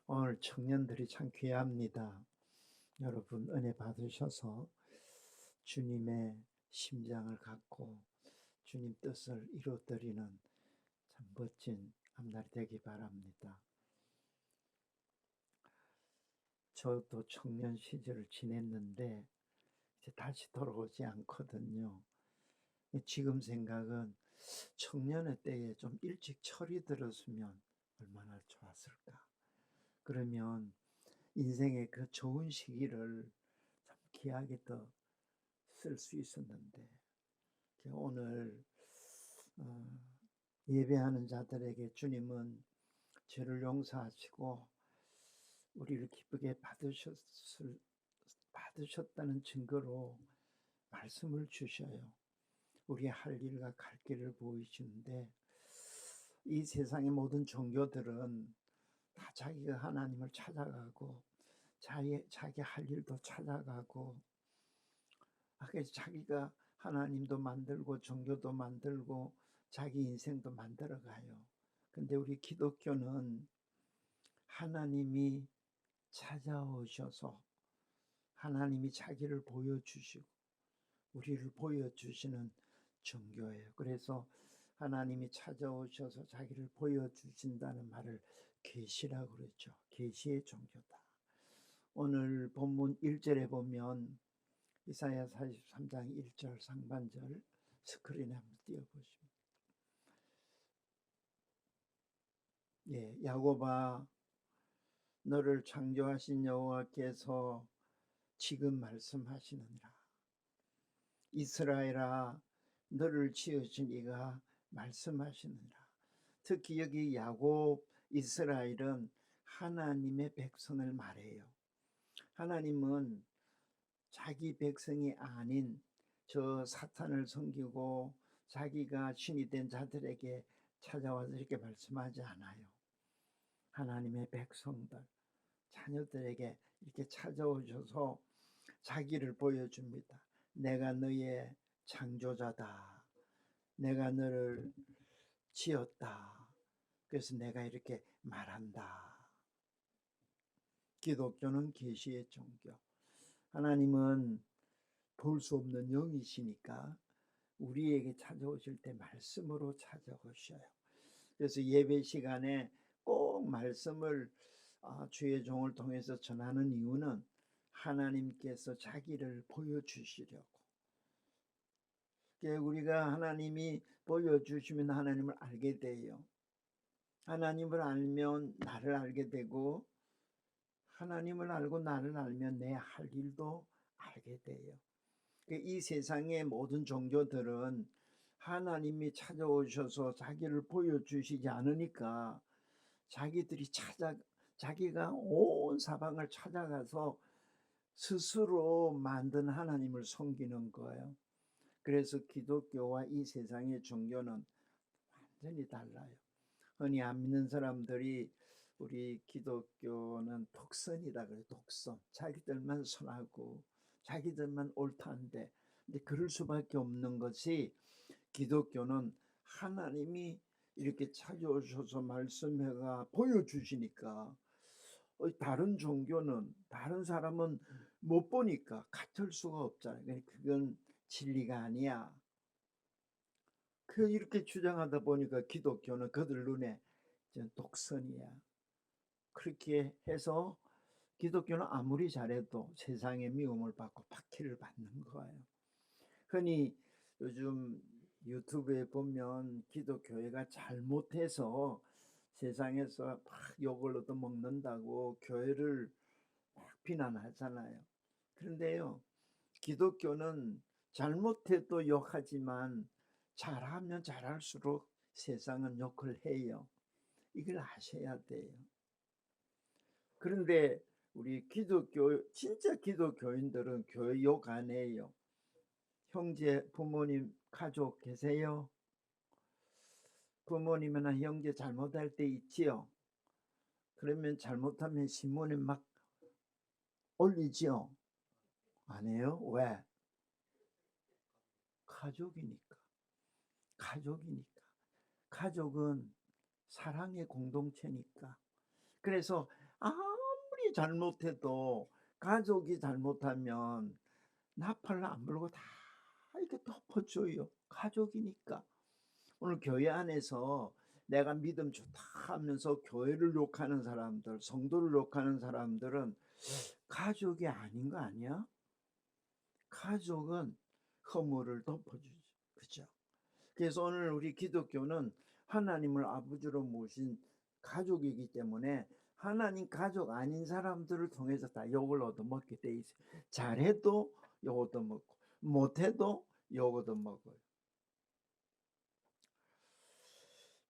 오늘 청년들이 참 귀합니다. 여러분 은혜 받으셔서 주님의 심장을 갖고 주님 뜻을 이루어드리는 참 멋진 앞날이 되기 바랍니다. 저도 청년 시절을 지냈는데 이제 다시 돌아오지 않거든요. 지금 생각은 청년의 때에 좀 일찍 철이 들었으면 얼마나 좋았을까. 그러면 인생의 그 좋은 시기를 참 귀하게 더 쓸 수 있었는데, 오늘 예배하는 자들에게 주님은 죄를 용서하시고 우리를 기쁘게 받으셨다는 증거로 말씀을 주셔요. 우리의 할 일과 갈 길을 보이시는데, 이 세상의 모든 종교들은 다 자기가 하나님을 찾아가고 자기 할 일도 찾아가고, 그래서 자기가 하나님도 만들고 종교도 만들고 자기 인생도 만들어가요. 근데 우리 기독교는 하나님이 찾아오셔서 하나님이 자기를 보여주시고 우리를 보여주시는 종교예요. 그래서 하나님이 찾아오셔서 자기를 보여주신다는 말을 계시라고 그러죠. 계시의 종교다. 오늘 본문 1절에 보면 이사야 43장 1절 상반절 스크린에 한번 띄워보시면, 야곱아, 너를 창조하신 여호와께서 지금 말씀하시느니라. 이스라엘아, 너를 지으신 이가 말씀하시느니라. 특히 여기 야곱, 이스라엘은 하나님의 백성을 말해요. 하나님은 자기 백성이 아닌 저 사탄을 섬기고 자기가 신이 된 자들에게 찾아와서 이렇게 말씀하지 않아요. 하나님의 백성들, 자녀들에게 이렇게 찾아오셔서 자기를 보여줍니다. 내가 너의 창조자다. 내가 너를 지었다. 그래서 내가 이렇게 말한다. 기독교는 계시의 종교. 하나님은 볼 수 없는 영이시니까 우리에게 찾아오실 때 말씀으로 찾아오셔요. 그래서 예배 시간에 꼭 말씀을 주의 종을 통해서 전하는 이유는 하나님께서 자기를 보여주시려고. 우리가 하나님이 보여주시면 하나님을 알게 돼요. 하나님을 알면 나를 알게 되고, 하나님을 알고 나를 알면 내 할 일도 알게 돼요. 이 세상의 모든 종교들은 하나님이 찾아오셔서 자기를 보여주시지 않으니까 자기가 온 사방을 찾아가서 스스로 만든 하나님을 섬기는 거예요. 그래서 기독교와 이 세상의 종교는 완전히 달라요. 흔히 안 믿는 사람들이 우리 기독교는 독선이다 그래요. 독선. 자기들만 선하고 자기들만 옳다는데, 근데 그럴 수밖에 없는 것이, 기독교는 하나님이 이렇게 찾아오셔서 말씀해가 보여주시니까, 다른 종교는 다른 사람은 못 보니까 같을 수가 없잖아요. 그건 진리가 아니야. 이렇게 주장하다 보니까 기독교는 그들 눈에 독선이야. 그렇게 해서 기독교는 아무리 잘해도 세상의 미움을 받고 박해를 받는 거예요. 흔히 요즘 유튜브에 보면 기독교회가 잘못해서 세상에서 막 욕을 얻어먹는다고 교회를 막 비난하잖아요. 그런데요, 기독교는 잘못해도 욕하지만 잘하면 잘할수록 세상은 욕을 해요. 이걸 아셔야 돼요. 그런데 우리 진짜 기독교인들은 교회 욕 안 해요. 형제, 부모님, 가족 계세요? 부모님이나 형제 잘못할 때 있지요? 그러면 잘못하면 신문에 막 올리지요? 안 해요? 왜? 가족이니까. 가족은 사랑의 공동체니까. 그래서 아무리 잘못해도 가족이 잘못하면 나팔을 안 불고 다 이렇게 덮어줘요. 가족이니까. 오늘 교회 안에서 내가 믿음 좋다 하면서 교회를 욕하는 사람들, 성도를 욕하는 사람들은 가족이 아닌 거 아니야? 가족은 허물을 덮어주죠. 그죠? 그래서 오늘 우리 기독교는 하나님을 아버지로 모신 가족이기 때문에 하나님 가족 아닌 사람들을 통해서 다 욕을 얻어먹게 돼 있어요. 잘해도 욕 얻어먹고 못해도 욕 얻어먹어요.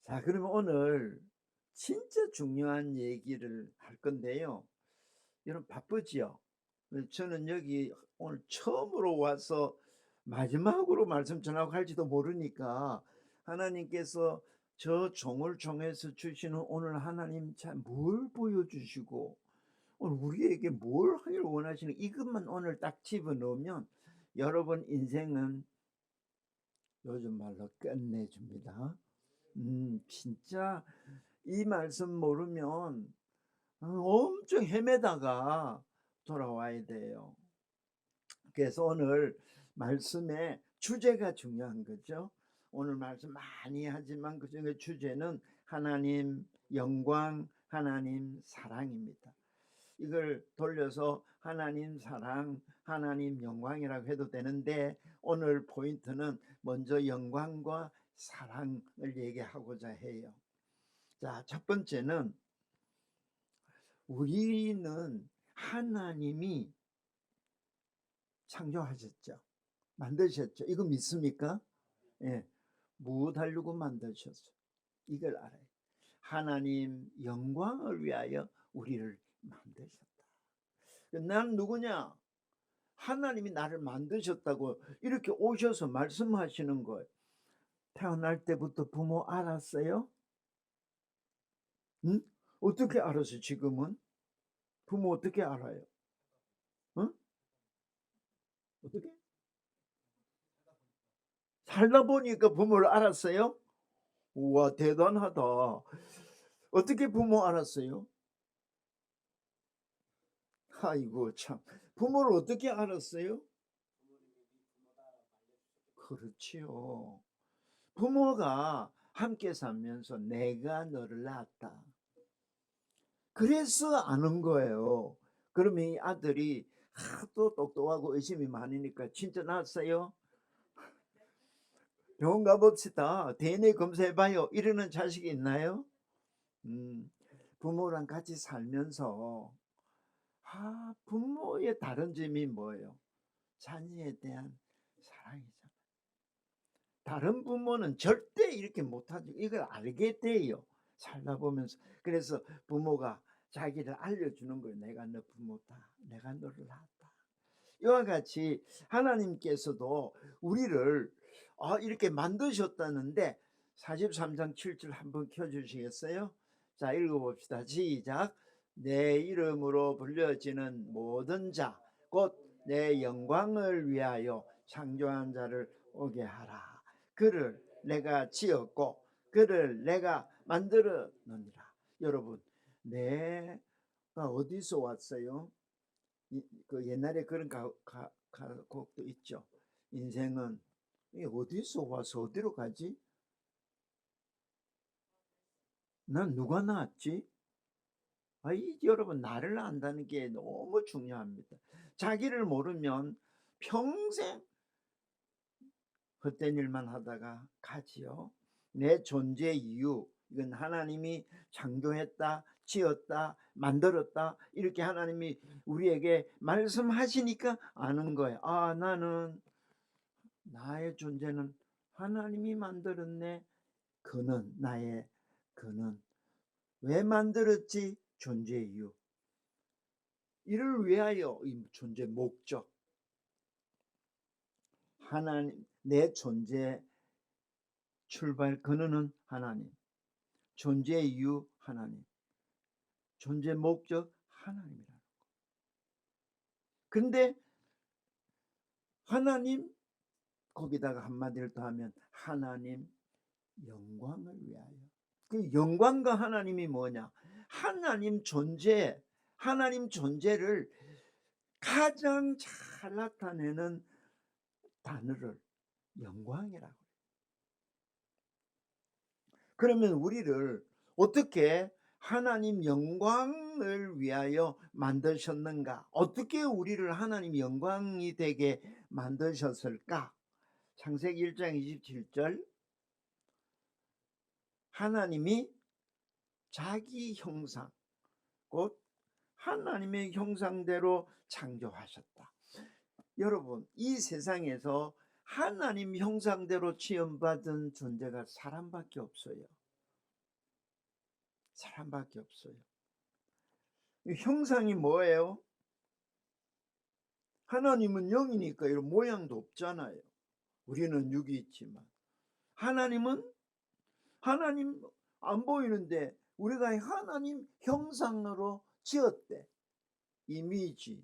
자, 그러면 오늘 진짜 중요한 얘기를 할 건데요. 여러분 바쁘지요? 저는 여기 오늘 처음으로 와서 마지막으로 말씀 전하고 할지도 모르니까 하나님께서 저 종을 통해서 주시는 오늘 하나님 참 뭘 보여주시고 오늘 우리에게 뭘 하기를 원하시는 이것만 오늘 딱 집어넣으면 여러분 인생은 요즘 말로 끝내줍니다. 진짜 이 말씀 모르면 엄청 헤매다가 돌아와야 돼요. 그래서 오늘 말씀의 주제가 중요한 거죠. 오늘 말씀 많이 하지만 그중에 주제는 하나님 영광, 하나님 사랑입니다. 이걸 돌려서 하나님 사랑, 하나님 영광이라고 해도 되는데 오늘 포인트는 먼저 영광과 사랑을 얘기하고자 해요. 자, 첫 번째는 우리는 하나님이 창조하셨죠. 만드셨죠. 이거 믿습니까? 예. 무엇 하려고 만드셨어요? 이걸 알아요. 하나님 영광을 위하여 우리를 만드셨다. 난 누구냐? 하나님이 나를 만드셨다고 이렇게 오셔서 말씀하시는 거예요. 태어날 때부터 부모 알았어요? 응? 어떻게 알았어요? 지금은? 부모 어떻게 알아요? 응? 어떻게? 살다 보니까 부모를 알았어요? 우와, 대단하다. 어떻게 부모 알았어요? 아이고 참. 부모를 어떻게 알았어요? 그렇지요. 부모가 함께 살면서 내가 너를 낳았다. 그래서 아는 거예요. 그러면 이 아들이 하도 똑똑하고 의심이 많으니까 진짜 낳았어요? 병원 가봅시다. DNA 검사해봐요. 이러는 자식이 있나요? 부모랑 같이 살면서 부모의 다른 점이 뭐예요? 자녀에 대한 사랑이잖아요. 다른 부모는 절대 이렇게 못하죠. 이걸 알게 돼요. 살다 보면서. 그래서 부모가 자기를 알려주는 거예요. 내가 너 부모다. 내가 너를 낳았다. 이와 같이 하나님께서도 우리를 이렇게 만드셨다는데 43장 7절 한번 켜주시겠어요? 자, 읽어봅시다. 시작. 내 이름으로 불려지는 모든 자 곧 내 영광을 위하여 창조한 자를 오게 하라. 그를 내가 지었고 그를 내가 만들었느니라. 여러분, 내가 어디서 왔어요? 그 옛날에 그런 곡도 있죠. 인생은 어디서 와서 어디로 가지? 난 누가 낳았지? 여러분, 나를 안다는 게 너무 중요합니다. 자기를 모르면 평생 헛된 일만 하다가 가지요. 내 존재 이유, 이건 하나님이 창조했다, 지었다, 만들었다, 이렇게 하나님이 우리에게 말씀하시니까 아는 거예요. 나는 나의 존재는 하나님이 만들었네. 나의 그는 왜 만들었지? 존재 이유. 이를 위하여 이 존재 목적. 하나님, 내 존재 출발 근원은 하나님. 존재 이유 하나님. 존재 목적 하나님이라는 거. 근데 하나님 거기다가 한마디를 더하면 하나님 영광을 위하여. 그 영광과 하나님이 뭐냐? 하나님 존재 하나님 존재를 가장 잘 나타내는 단어를 영광이라고. 그러면 우리를 어떻게 하나님 영광을 위하여 만드셨는가? 어떻게 우리를 하나님 영광이 되게 만드셨을까? 창세기 1장 27절, 하나님이 자기 형상, 곧 하나님의 형상대로 창조하셨다. 여러분, 이 세상에서 하나님 형상대로 지음받은 존재가 사람밖에 없어요. 사람밖에 없어요. 형상이 뭐예요? 하나님은 영이니까 이런 모양도 없잖아요. 우리는 육이 있지만 하나님은 하나님 안 보이는데 우리가 하나님 형상으로 지었대. 이미지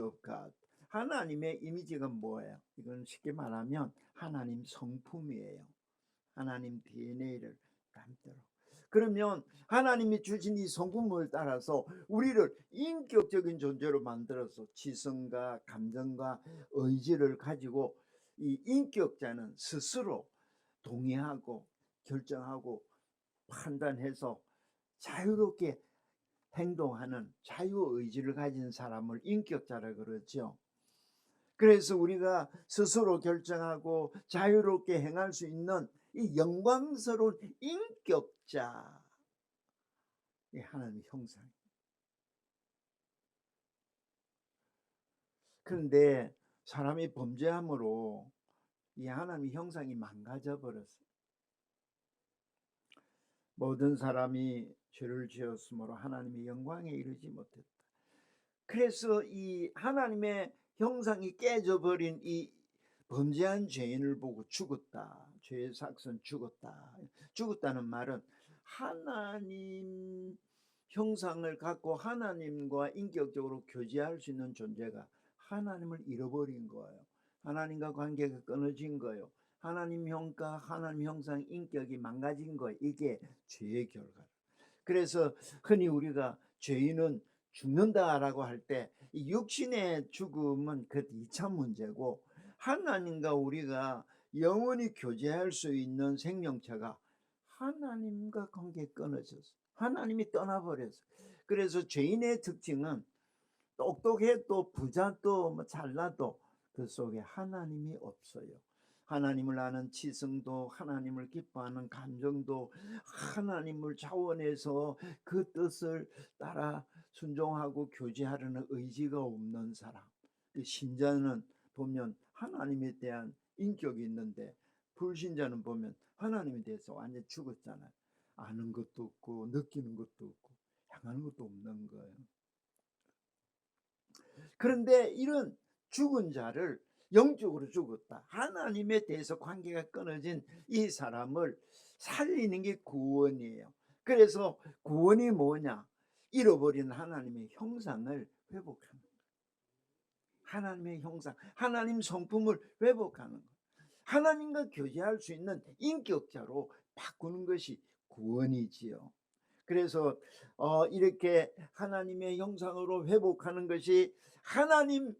of God. 하나님의 이미지가 뭐예요? 이건 쉽게 말하면 하나님 성품이에요. 하나님 DNA를 담도록. 그러면 하나님이 주신 이 성품을 따라서 우리를 인격적인 존재로 만들어서 지성과 감정과 의지를 가지고 이 인격자는 스스로 동의하고 결정하고 판단해서 자유롭게 행동하는 자유의지를 가진 사람을 인격자라 그러죠. 그래서 우리가 스스로 결정하고 자유롭게 행할 수 있는 이 영광스러운 인격자, 이 하나님의 형상. 그런데 사람이 범죄함으로 이 하나님의 형상이 망가져 버렸어요. 모든 사람이 죄를 지었으므로 하나님의 영광에 이르지 못했다. 그래서 이 하나님의 형상이 깨져버린 이 범죄한 죄인을 보고 죽었다. 죄의 삭선 죽었다. 죽었다는 말은 하나님 형상을 갖고 하나님과 인격적으로 교제할 수 있는 존재가 하나님을 잃어버린 거예요. 하나님과 관계가 끊어진 거예요. 하나님 형과 하나님 형상 인격이 망가진 거예요. 이게 죄의 결과. 그래서 흔히 우리가 죄인은 죽는다라고 할 때 이 육신의 죽음은 그 2차 문제고, 하나님과 우리가 영원히 교제할 수 있는 생명체가 하나님과 관계 끊어졌어. 하나님이 떠나버렸어. 그래서 죄인의 특징은 똑똑해도 부자도 뭐 잘나도 그 속에 하나님이 없어요. 하나님을 아는 지성도, 하나님을 기뻐하는 감정도, 하나님을 자원해서 그 뜻을 따라 순종하고 교제하려는 의지가 없는 사람. 신자는 보면 하나님에 대한 인격이 있는데, 불신자는 보면 하나님에 대해서 완전히 죽었잖아요. 아는 것도 없고 느끼는 것도 없고 향하는 것도 없는 거예요. 그런데 이런 죽은 자를, 영적으로 죽었다, 하나님에 대해서 관계가 끊어진 이 사람을 살리는 게 구원이에요. 그래서 구원이 뭐냐? 잃어버린 하나님의 형상을 회복하는 거예요. 하나님의 형상, 하나님 성품을 회복하는 거예요. 하나님과 교제할 수 있는 인격자로 바꾸는 것이 구원이지요. 그래서 이렇게 하나님의 형상으로 회복하는 것이 하나님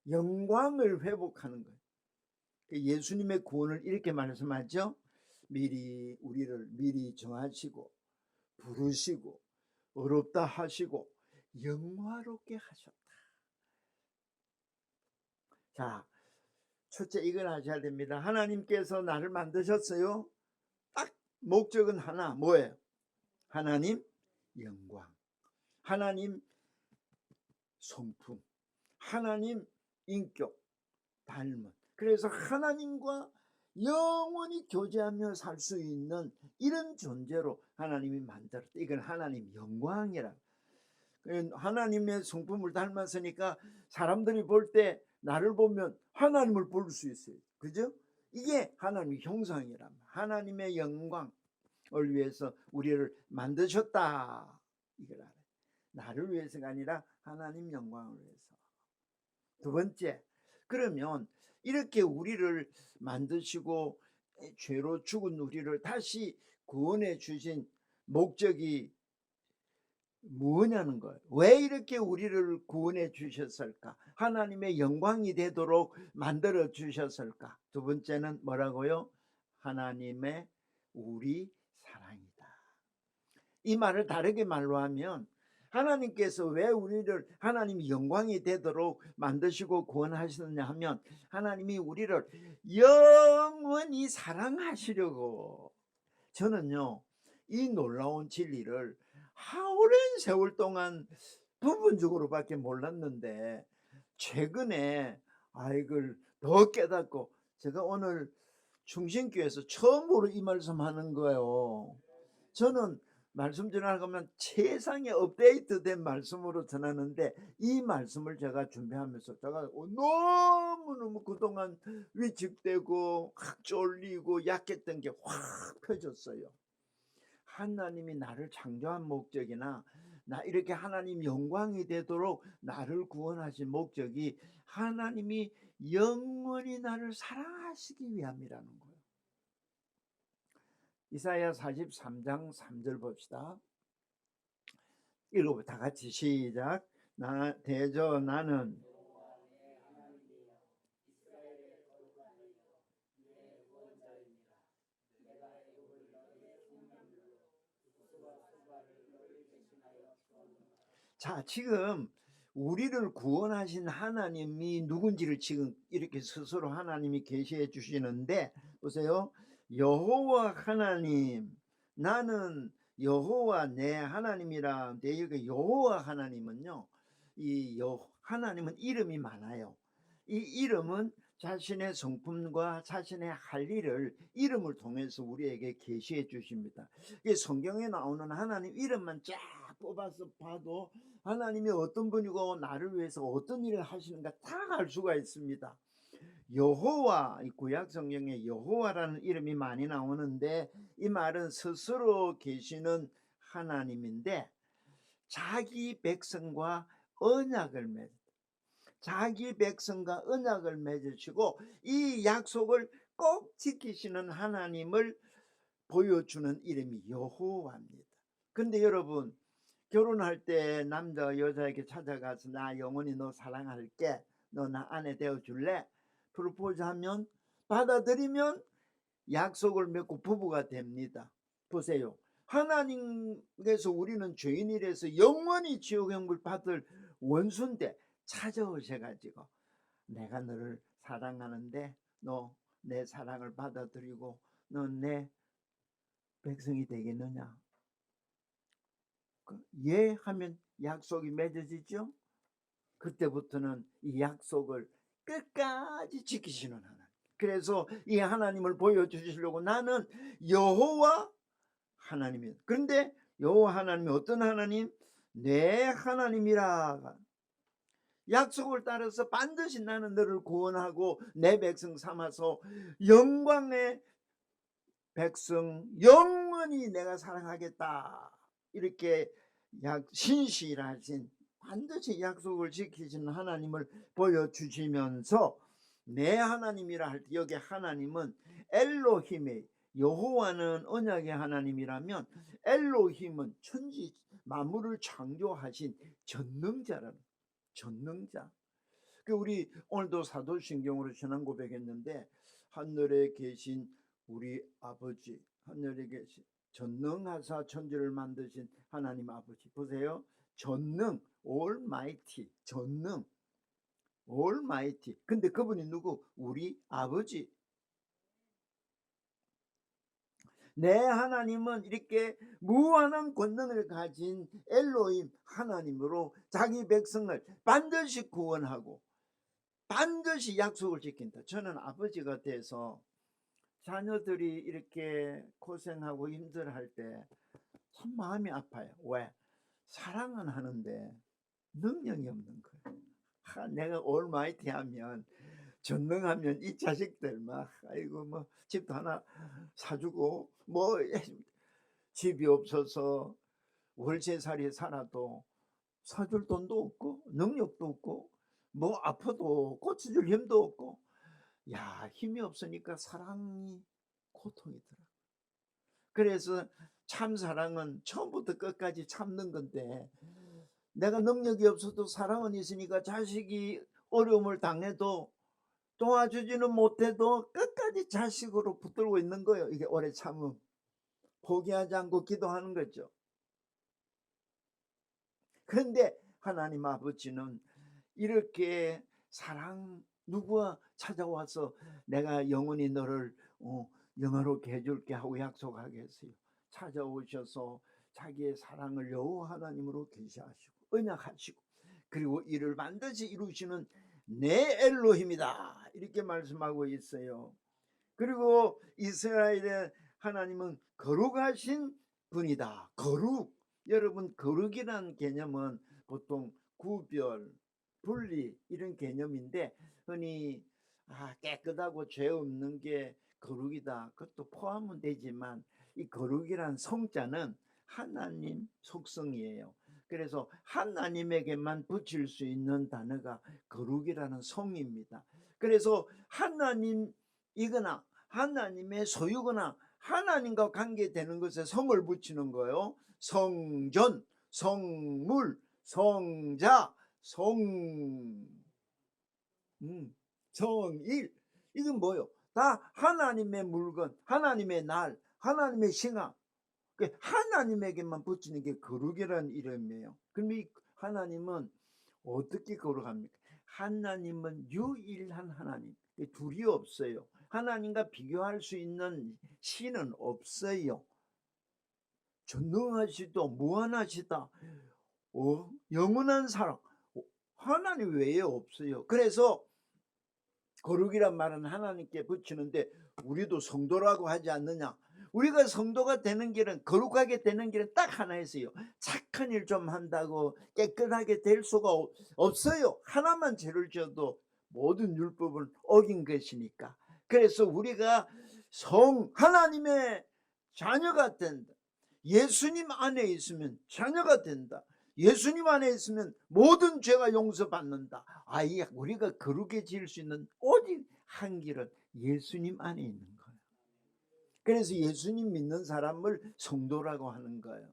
영광을 회복하는 거예요. 예수님의 구원을 이렇게 말씀하죠. 우리를 미리 정하시고 부르시고 어렵다 하시고 영화롭게 하셨다. 자, 첫째 이걸 아셔야 됩니다. 하나님께서 나를 만드셨어요. 딱 목적은 하나, 뭐예요? 하나님 영광, 하나님 성품, 하나님 인격, 닮은. 그래서 하나님과 영원히 교제하며 살 수 있는 이런 존재로 하나님이 만들었다. 이건 하나님 영광이라. 하나님의 성품을 닮았으니까 사람들이 볼 때 나를 보면 하나님을 볼 수 있어요. 그죠? 이게 하나님의 형상이라. 하나님의 영광을 위해서 우리를 만드셨다. 이걸 알아요. 나를 위해서가 아니라 하나님 영광을 위해서. 두 번째, 그러면 이렇게 우리를 만드시고 죄로 죽은 우리를 다시 구원해 주신 목적이 뭐냐는 거예요. 왜 이렇게 우리를 구원해 주셨을까? 하나님의 영광이 되도록 만들어 주셨을까? 두 번째는 뭐라고요? 하나님의 우리 사랑이다. 이 말을 다르게 말로 하면 하나님께서 왜 우리를 하나님이 영광이 되도록 만드시고 구원하시느냐 하면 하나님이 우리를 영원히 사랑하시려고. 저는요, 이 놀라운 진리를 오랜 세월 동안 부분적으로밖에 몰랐는데 최근에 이걸 더 깨닫고, 제가 오늘 충신교회에서 처음으로 이 말씀하는 거예요. 저는 말씀 전하면 세상에 업데이트된 말씀으로 전하는데 이 말씀을 제가 준비하면서 제가 너무너무 그동안 위축되고 확 쫄리고 약했던 게 확 펴졌어요. 하나님이 나를 창조한 목적이나 나 이렇게 하나님 영광이 되도록 나를 구원하신 목적이 하나님이 영원히 나를 사랑하시기 위함이라는 거예요. 이사야 43장 3절 봅시다. 읽어보 다 같이 시작. 대저 나는 자, 지금 우리를 구원하신 하나님이 누군지를 지금 이렇게 스스로 하나님이 계시해 주시는데 보세요. 여호와 하나님, 나는 여호와 내 하나님이라. 여기 여호와 하나님은요, 하나님은 이름이 많아요. 이 이름은 자신의 성품과 자신의 할 일을 이름을 통해서 우리에게 계시해 주십니다. 성경에 나오는 하나님 이름만 쫙 뽑아서 봐도 하나님이 어떤 분이고 나를 위해서 어떤 일을 하시는가 다 알 수가 있습니다. 여호와, 이 구약 성경에 여호와라는 이름이 많이 나오는데 이 말은 스스로 계시는 하나님인데 자기 백성과 언약을 맺으시고 이 약속을 꼭 지키시는 하나님을 보여주는 이름이 여호와입니다. 근데 여러분, 결혼할 때 남자가 여자에게 찾아가서 나 영원히 너 사랑할게, 너 나 아내 되어줄래? 프로포즈하면 받아들이면 약속을 맺고 부부가 됩니다. 보세요. 하나님께서 우리는 죄인이라서 영원히 지옥행을 받을 원수인데 찾아오셔가지고 내가 너를 사랑하는데 너 내 사랑을 받아들이고 너 내 백성이 되겠느냐? 예 하면 약속이 맺어지죠. 그때부터는 이 약속을 끝까지 지키시는 하나님. 그래서 이 하나님을 보여주시려고 나는 여호와 하나님이에요. 그런데 여호와 하나님이 어떤 하나님? 내 하나님이라. 약속을 따라서 반드시 나는 너를 구원하고 내 백성 삼아서 영광의 백성 영원히 내가 사랑하겠다. 이렇게 신실하신 반드시 약속을 지키시는 하나님을 보여주시면서 내 하나님이라 할 때 여기 하나님은 엘로힘의, 여호와는 언약의 하나님이라면 엘로힘은 천지 만물을 창조하신 전능자라는, 전능자. 우리 오늘도 사도신경으로 신앙 고백했는데 하늘에 계신 우리 아버지, 하늘에 계신 전능하사 천지를 만드신 하나님 아버지. 보세요. 전능, 올마이티, 전능, 올마이티. 근데 그분이 누구? 우리 아버지. 내 하나님은 이렇게 무한한 권능을 가진 엘로힘 하나님으로 자기 백성을 반드시 구원하고 반드시 약속을 지킨다. 저는 아버지가 돼서 자녀들이 이렇게 고생하고 힘들어할 때 참 마음이 아파요. 왜? 사랑은 하는데 능력이 없는 거예요. 내가 올마이티 하면, 전능하면 이 자식들 막 아이고 뭐 집도 하나 사주고 뭐 집이 없어서 월세살이 살아도 사줄 돈도 없고 능력도 없고 뭐 아파도 고쳐줄 힘도 없고, 힘이 없으니까 사랑이 고통이더라. 그래서 참 사랑은 처음부터 끝까지 참는 건데, 내가 능력이 없어도 사랑은 있으니까 자식이 어려움을 당해도 도와주지는 못해도 끝까지 자식으로 붙들고 있는 거예요. 이게 오래 참음. 포기하지 않고 기도하는 거죠. 그런데 하나님 아버지는 이렇게 누구와 찾아와서 내가 영원히 너를 영화롭게 해줄게 하고 약속하겠어요. 찾아오셔서 자기의 사랑을 여호와 하나님으로 계시하시고 언약하시고, 그리고 이를 반드시 이루시는 내 엘로힘이다 이렇게 말씀하고 있어요. 그리고 이스라엘의 하나님은 거룩하신 분이다. 거룩. 여러분, 거룩이라는 개념은 보통 구별, 분리 이런 개념인데, 흔히 깨끗하고 죄 없는 게 거룩이다, 그것도 포함은 되지만, 이 거룩이란 성자는 하나님 속성이에요. 그래서 하나님에게만 붙일 수 있는 단어가 거룩이라는 성입니다. 그래서 하나님이거나 하나님의 소유거나 하나님과 관계되는 것에 성을 붙이는 거예요. 성전, 성물, 성자, 성일. 이건 뭐예요? 다 하나님의 물건, 하나님의 날, 하나님의 신앙. 하나님에게만 붙이는 게 거룩이라는 이름이에요. 그럼 이 하나님은 어떻게 거룩합니까? 하나님은 유일한 하나님, 둘이 없어요. 하나님과 비교할 수 있는 신은 없어요. 전능하시다, 무한하시다, 영원한 사랑, 하나님 외에 없어요. 그래서 거룩이란 말은 하나님께 붙이는데, 우리도 성도라고 하지 않느냐? 우리가 성도가 되는 길은, 거룩하게 되는 길은 딱 하나 있어요. 착한 일 좀 한다고 깨끗하게 될 수가 없어요. 하나만 죄를 지어도 모든 율법을 어긴 것이니까. 그래서 우리가 하나님의 자녀가 된다. 예수님 안에 있으면 자녀가 된다. 예수님 안에 있으면 모든 죄가 용서받는다. 우리가 거룩해질 수 있는 오직 한 길은 예수님 안에 있는 거예요. 그래서 예수님 믿는 사람을 성도라고 하는 거예요.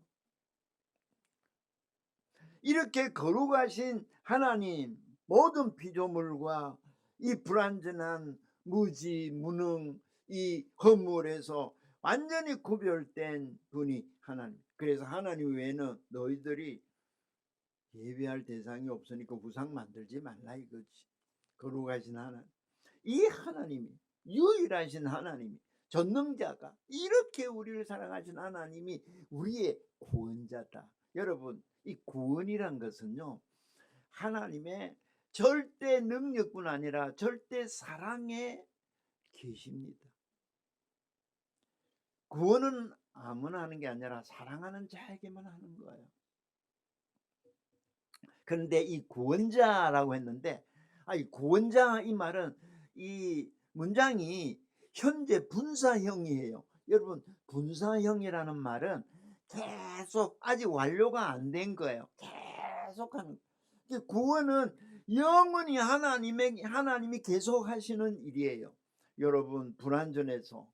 이렇게 거룩하신 하나님, 모든 피조물과 이 불완전한 무지, 무능, 이 허물에서 완전히 구별된 분이 하나님. 그래서 하나님 외에는 너희들이 예배할 대상이 없으니까 우상 만들지 말라 이거지. 거룩하신 하나님, 이 하나님이, 유일하신 하나님이, 전능자가, 이렇게 우리를 사랑하신 하나님이 우리의 구원자다. 여러분, 이 구원이란 것은요, 하나님의 절대 능력뿐 아니라 절대 사랑의 계시입니다. 구원은 아무나 하는 게 아니라 사랑하는 자에게만 하는 거예요. 그런데 이 구원자라고 했는데, 이 구원자, 이 말은, 이 문장이 현재 분사형이에요. 여러분, 분사형이라는 말은 계속 아직 완료가 안 된 거예요. 계속하는. 구원은 영원히 하나님이 계속 하시는 일이에요. 여러분, 불완전해서,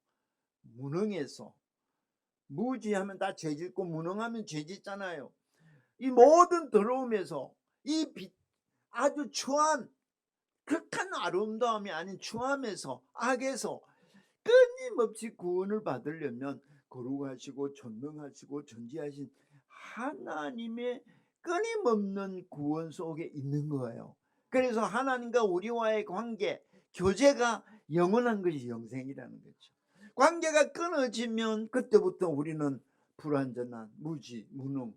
무능해서, 무지하면 다 죄짓고 무능하면 죄짓잖아요. 이 모든 더러움에서, 이 아주 추한, 극한 아름다움이 아닌 추함에서, 악에서 끊임없이 구원을 받으려면 거룩하시고 전능하시고 전지하신 하나님의 끊임없는 구원 속에 있는 거예요. 그래서 하나님과 우리와의 관계, 교제가 영원한 것이 영생이라는 거죠. 관계가 끊어지면 그때부터 우리는 불완전한, 무지, 무능.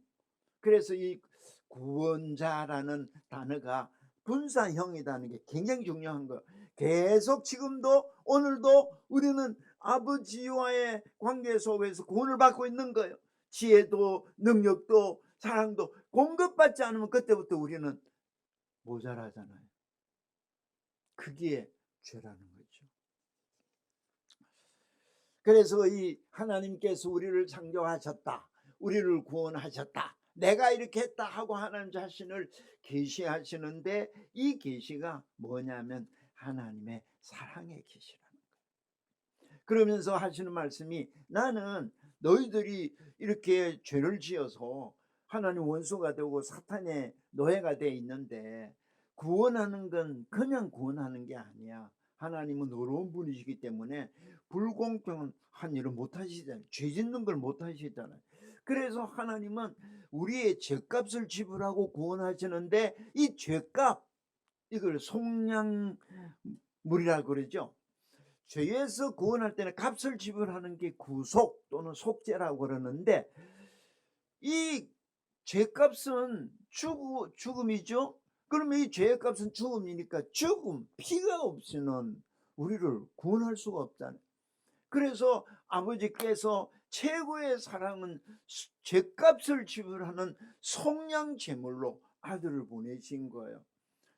그래서 이 구원자라는 단어가 분사형이라는 게 굉장히 중요한 거예요. 계속 지금도 오늘도 우리는 아버지와의 관계 속에서 구원을 받고 있는 거예요. 지혜도 능력도 사랑도 공급받지 않으면 그때부터 우리는 모자라잖아요. 그게 죄라는 거죠. 그래서 이 하나님께서 우리를 창조하셨다, 우리를 구원하셨다, 내가 이렇게 했다 하고 하나님 자신을 계시하시는데, 이 계시가 뭐냐면 하나님의 사랑의 계시라는 거예요. 그러면서 하시는 말씀이, 나는 너희들이 이렇게 죄를 지어서 하나님 원수가 되고 사탄의 노예가 돼 있는데 구원하는 건 그냥 구원하는 게 아니야. 하나님은 의로운 분이시기 때문에 불공평한 일을 못 하시잖아요. 죄 짓는 걸 못 하시잖아요. 그래서 하나님은 우리의 죄값을 지불하고 구원하시는데 이 죄값, 이걸 속량물이라고 그러죠. 죄에서 구원할 때는 값을 지불하는 게 구속 또는 속죄라고 그러는데, 이 죄값은 죽음이죠. 그러면 이 죄값은 죽음이니까 죽음, 피가 없이는 우리를 구원할 수가 없잖아요. 그래서 아버지께서 최고의 사랑은 죄값을 지불하는 속량 제물로 아들을 보내신 거예요.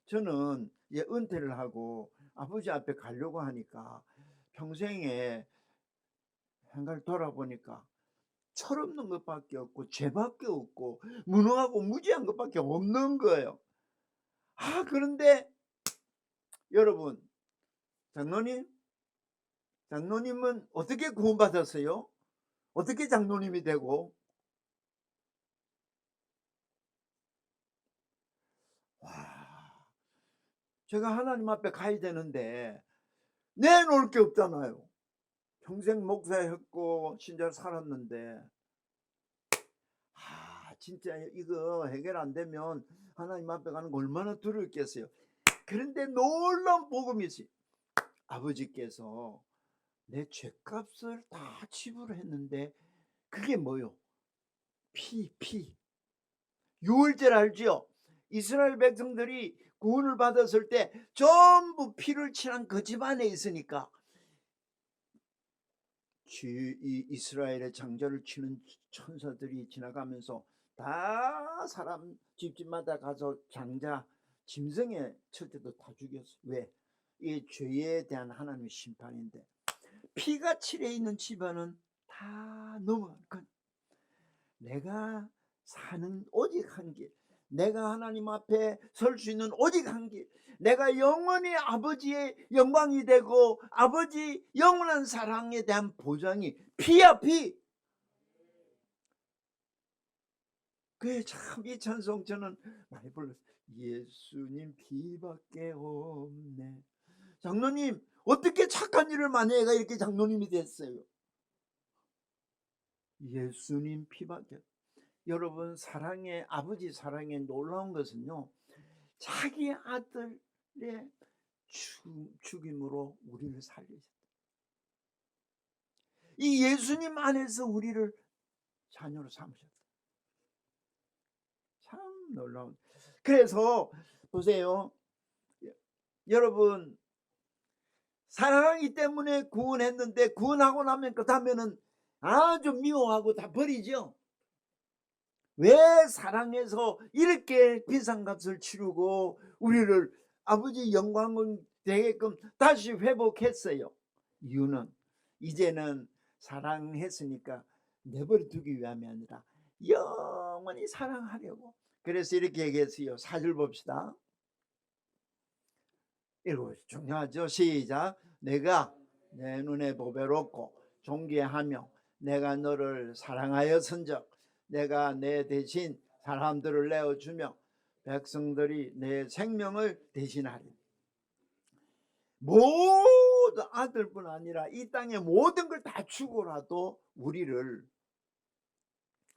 저는 이제 은퇴를 하고 아버지 앞에 가려고 하니까 평생에 생각을 돌아보니까 철없는 것밖에 없고 죄밖에 없고 무능하고 무지한 것밖에 없는 거예요. 그런데 여러분, 장로님은 어떻게 구원받았어요? 어떻게 장로님이 되고? 제가 하나님 앞에 가야 되는데 내놓을 게 없잖아요. 평생 목사했고 신자 살았는데 진짜 이거 해결 안 되면 하나님 앞에 가는 거 얼마나 두렵겠어요. 그런데 놀라운 복음이 있어요. 아버지께서 내 죄값을 다 지불했는데 그게 뭐요? 피. 유월절 알지요? 이스라엘 백성들이 구원을 받았을 때 전부 피를 칠한 그 집안에 있으니까 이 이스라엘의 장자를 치는 천사들이 지나가면서 다 사람 집집마다 가서 장자 짐승의 칠때도 다 죽였어요. 왜? 이 죄에 대한 하나님의 심판인데 피가 칠해 있는 집안은 다 넘어간 건 내가 사는 오직 한 길, 내가 하나님 앞에 설 수 있는 오직 한 길, 내가 영원히 아버지의 영광이 되고 아버지 영원한 사랑에 대한 보장이 피야, 피. 그게 참 이 찬송 저는 많이 불렀어요. 예수님 피밖에 없네. 장로님 어떻게 착한 일을 많이 해가 이렇게 장로님이 됐어요? 예수님 피밖에. 여러분, 아버지 사랑의 놀라운 것은요, 자기 아들의 죽임으로 우리를 살리셨다. 이 예수님 안에서 우리를 자녀로 삼으셨다. 참 놀라운. 그래서 보세요, 여러분, 사랑하기 때문에 구원했는데 구원하고 나면 그 다음에는 아주 미워하고 다 버리죠. 왜 사랑해서 이렇게 비싼 값을 치르고 우리를 아버지 영광을 되게끔 다시 회복했어요? 이유는 이제는 사랑했으니까 내버려 두기 위함이 아니라 영원히 사랑하려고. 그래서 이렇게 얘기했어요. 4절 봅시다. 이거 중요하죠. 시작. 내가 내 눈에 보배롭고 존귀하며 내가 너를 사랑하였은즉 내가 내 대신 사람들을 내어주며 백성들이 내 생명을 대신하리. 모든 아들뿐 아니라 이 땅의 모든 걸 다 주고라도 우리를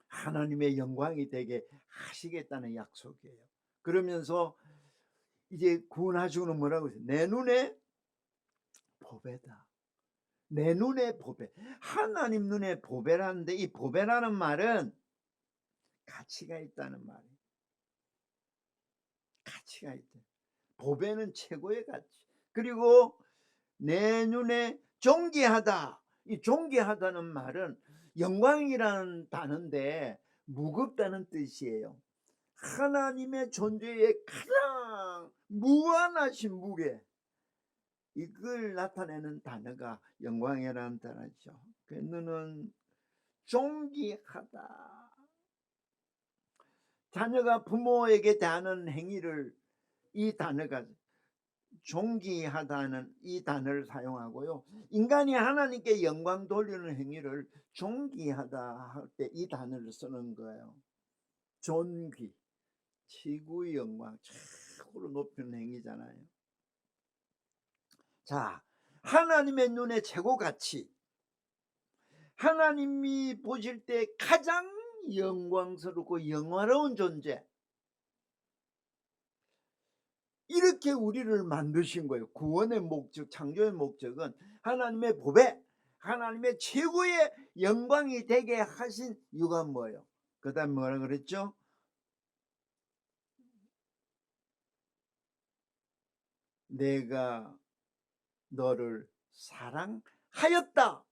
하나님의 영광이 되게 하시겠다는 약속이에요. 그러면서 이제 구원하시고는 뭐라고 했어요? 내 눈에 보배다. 내 눈에 보배. 하나님 눈에 보배라는데 이 보배라는 말은 가치가 있다는 말이에요. 가치가 있다. 보배는 최고의 가치. 그리고 내 눈에 존귀하다. 이 존귀하다는 말은 영광이라는 단어인데 무겁다는 뜻이에요. 하나님의 존재의 가장 무한하신 무게, 이걸 나타내는 단어가 영광이라는 단어죠. 그 너는 존귀하다. 자녀가 부모에게 대하는 행위를 이 단어가 존귀하다는 이 단어를 사용하고요. 인간이 하나님께 영광 돌리는 행위를 존귀하다 할 때 이 단어를 쓰는 거예요. 존귀, 지구의 영광, 최고로 높이는 행위잖아요. 자, 하나님의 눈에 최고 가치, 하나님이 보실 때 가장 영광스럽고 영화로운 존재, 이렇게 우리를 만드신 거예요. 구원의 목적, 창조의 목적은 하나님의 보배, 하나님의 최고의 영광이 되게 하신 이유가 뭐예요? 그 다음 뭐라 그랬죠? 내가 너를 사랑하였다.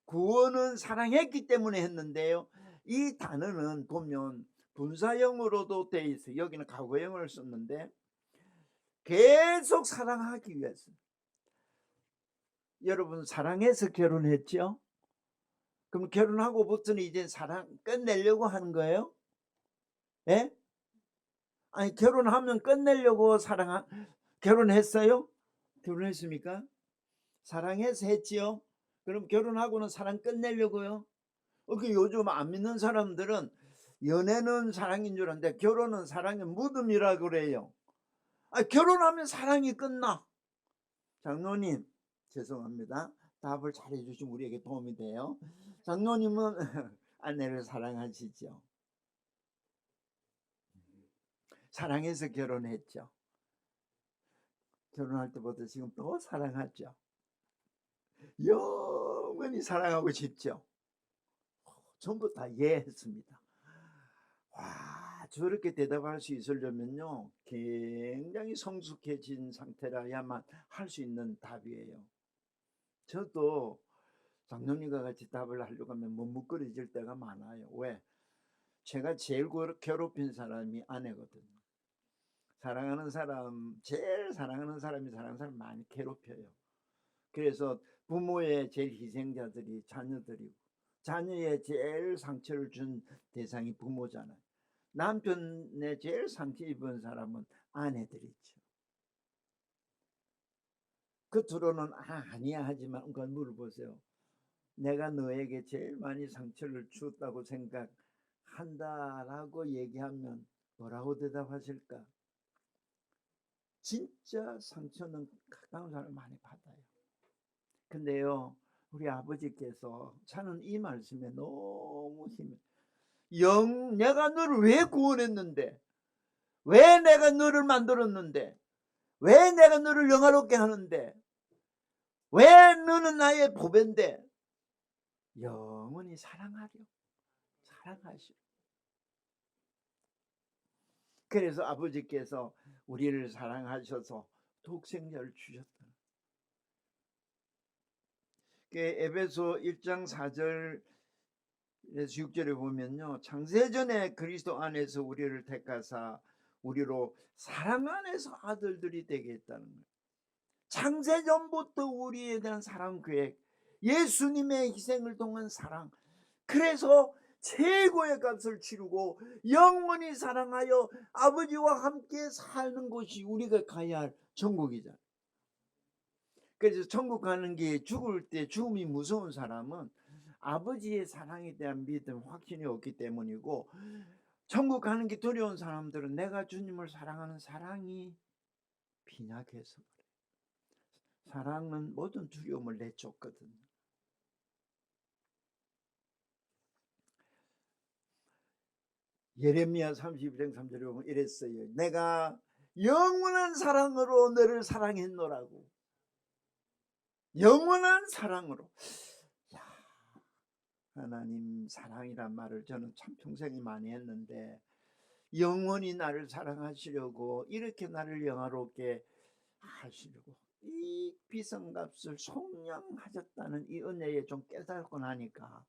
구원은 사랑했기 때문에 했는데요. 이 단어는 보면 분사형으로도 돼 있어요. 여기는 과거형을 썼는데 계속 사랑하기 위해서. 여러분 사랑해서 결혼했죠? 그럼 결혼하고부터는 이제 사랑 끝내려고 하는 거예요? 예? 아니 결혼하면 끝내려고 결혼했어요? 결혼했습니까? 사랑해서 했지요? 그럼 결혼하고는 사랑 끝내려고요? 그 요즘 안 믿는 사람들은 연애는 사랑인 줄 아는데 결혼은 사랑의 무덤이라 그래요. 결혼하면 사랑이 끝나. 장로님 죄송합니다. 답을 잘해 주시면 우리에게 도움이 돼요. 장로님은 아내를 사랑하시죠? 사랑해서 결혼했죠. 결혼할 때보다 지금 더 사랑하죠. 영원히 사랑하고 싶죠. 전부 다 이해했습니다. 와, 저렇게 대답할 수 있으려면요 굉장히 성숙해진 상태라야만 할 수 있는 답이에요. 저도 장로님과 같이 답을 하려고 하면 머뭇거려질 때가 많아요. 왜? 제가 제일 괴롭힌 사람이 아내거든요. 사랑하는 사람, 제일 사랑하는 사람이 사랑하는 사람 많이 괴롭혀요. 그래서 부모의 제일 희생자들이 자녀들이고, 자녀의 제일 상처를 준 대상이 부모잖아요. 남편의 제일 상처 입은 사람은 아내들이죠. 겉으로는 아니야 하지만 그걸 물어보세요. 내가 너에게 제일 많이 상처를 줬다고 생각한다라고 얘기하면 뭐라고 대답하실까? 진짜 상처는 가까운 사람 많이 받아요. 근데요 우리 아버지께서 저는 이 말씀에 너무 힘이, 내가 너를 왜 구원했는데, 왜 내가 너를 만들었는데, 왜 내가 너를 영화롭게 하는데, 왜 너는 나의 보배인데, 영원히 사랑하려, 사랑하시오. 그래서 아버지께서 우리를 사랑하셔서 독생자를 주셨다. 에베소 1장 4절에서 6절에 보면요, 창세전에 그리스도 안에서 우리를 택하사 우리로 사랑 안에서 아들들이 되게 했다는 거예요. 창세전부터 우리에 대한 사랑 계획, 예수님의 희생을 통한 사랑, 그래서 최고의 값을 치르고 영원히 사랑하여 아버지와 함께 사는 곳이 우리가 가야 할 천국이잖아요. 그래서 천국 가는 게, 죽을 때 죽음이 무서운 사람은 아버지의 사랑에 대한 믿음, 확신이 없기 때문이고, 천국 가는 게 두려운 사람들은 내가 주님을 사랑하는 사랑이 빈약해서 그래. 사랑은 모든 두려움을 내쫓거든요. 예레미야 32장 3절에 보면 이랬어요. 내가 영원한 사랑으로 너를 사랑했노라고. 영원한 사랑으로. 야, 하나님 사랑이란 말을 저는 참 평생이 많이 했는데, 영원히 나를 사랑하시려고, 이렇게 나를 영화롭게 하시려고 이 비성값을 속량하셨다는 이 은혜에 좀 깨닫고 나니까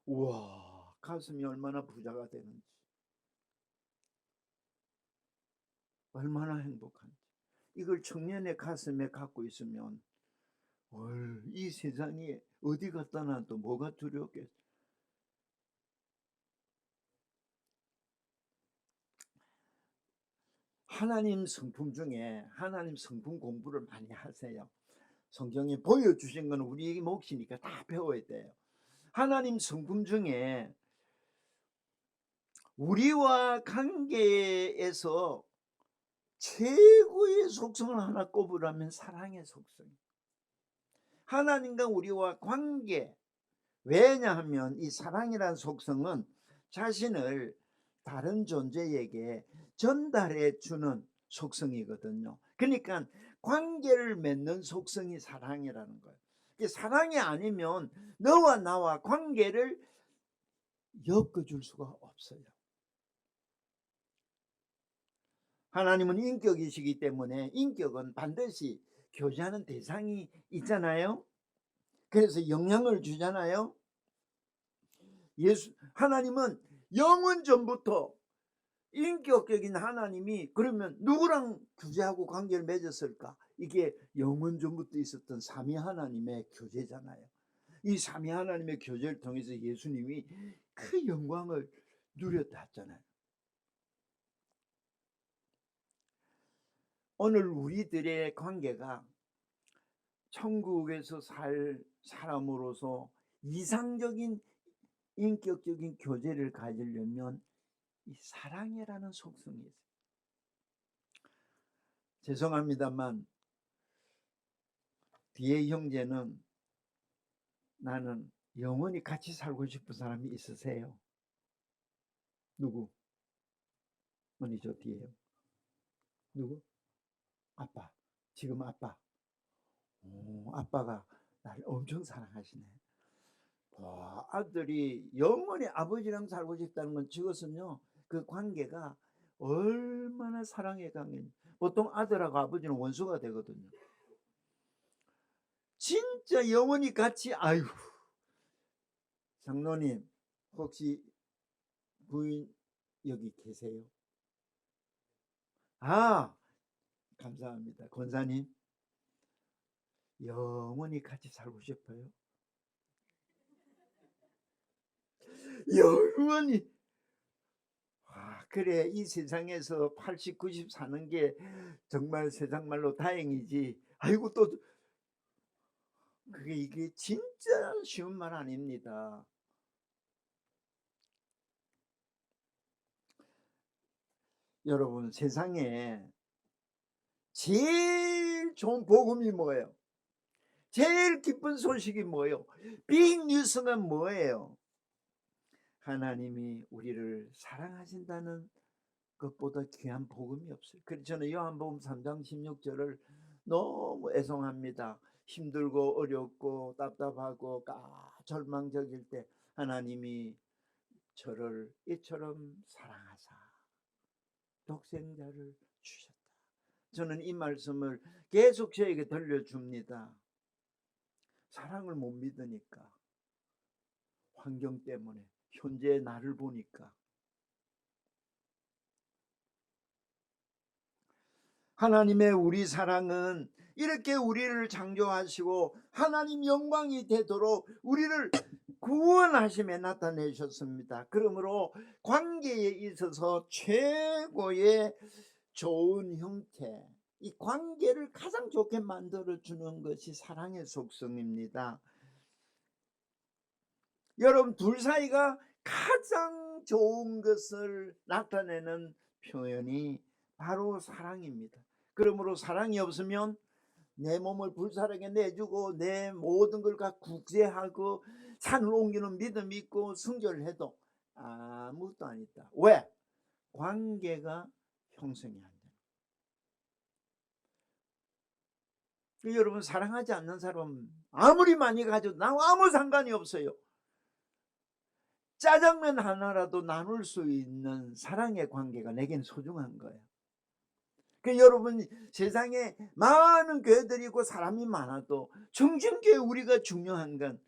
우와, 가슴이 얼마나 부자가 되는지, 얼마나 행복한지. 이걸 청년의 가슴에 갖고 있으면 이 세상이 어디 갔다 놔도 뭐가 두렵겠어. 하나님 성품 중에 하나님 성품 공부를 많이 하세요. 성경에 보여주신 건 우리 몫이니까 다 배워야 돼요. 하나님 성품 중에 우리와 관계에서 최고의 속성을 하나 꼽으라면 사랑의 속성. 하나님과 우리와 관계. 왜냐하면 이 사랑이라는 속성은 자신을 다른 존재에게 전달해 주는 속성이거든요. 그러니까 관계를 맺는 속성이 사랑이라는 거예요. 사랑이 아니면 너와 나와 관계를 엮어줄 수가 없어요. 하나님은 인격이시기 때문에 인격은 반드시 교제하는 대상이 있잖아요. 그래서 영향을 주잖아요. 하나님은 영원 전부터 인격적인 하나님이 그러면 누구랑 교제하고 관계를 맺었을까? 이게 영원 전부터 있었던 삼위 하나님의 교제잖아요. 이 삼위 하나님의 교제를 통해서 예수님이 그 영광을 누렸다 했잖아요. 오늘 우리들의 관계가 천국에서 살 사람으로서 이상적인 인격적인 교제를 가지려면 이 사랑이라는 속성이 있어요. 죄송합니다만 뒤에 형제는 나는 영원히 같이 살고 싶은 사람이 있으세요? 누구? 어디 저 뒤에요? 누구? 아빠. 지금 아빠. 아빠가 나를 엄청 사랑하시네. 아들이 영원히 아버지랑 살고 싶다는 건 지금은요 그 관계가 얼마나 사랑의 관계인지. 보통 아들하고 아버지는 원수가 되거든요. 진짜 영원히 같이. 아이고, 장로님 혹시 부인 여기 계세요? 아, 감사합니다. 권사님 영원히 같이 살고 싶어요? 영원히. 그래, 이 세상에서 80, 90 사는 게 정말 세상 말로 다행이지. 아이고, 또 그게 이게 진짜 쉬운 말 아닙니다. 여러분, 세상에 제일 좋은 복음이 뭐예요? 제일 기쁜 소식이 뭐예요? 빅 뉴스가 뭐예요? 하나님이 우리를 사랑하신다는 것보다 귀한 복음이 없어요. 그래서 저는 요한복음 3장 16절을 너무 애송합니다. 힘들고 어렵고 답답하고 절망적일 때 하나님이 저를 이처럼 사랑하사 독생자를 주셨다. 저는 이 말씀을 계속 저에게 들려줍니다. 사랑을 못 믿으니까, 환경 때문에, 현재의 나를 보니까. 하나님의 우리 사랑은 이렇게 우리를 창조하시고 하나님 영광이 되도록 우리를 구원하심에 나타내셨습니다. 그러므로 관계에 있어서 최고의 좋은 형태, 이 관계를 가장 좋게 만들어주는 것이 사랑의 속성입니다. 여러분, 둘 사이가 가장 좋은 것을 나타내는 표현이 바로 사랑입니다. 그러므로 사랑이 없으면 내 몸을 불사르게 내주고 내 모든 걸 다 구제하고 산을 옮기는 믿음이 있고 순결을 해도 아무것도 아니다. 왜? 관계가 형성이 안 돼요. 여러분, 사랑하지 않는 사람 아무리 많이 가져도 나와 아무 상관이 없어요. 짜장면 하나라도 나눌 수 있는 사랑의 관계가 내겐 소중한 거예요. 여러분, 세상에 많은 교회들이 있고 사람이 많아도 정신교회 우리가 중요한 건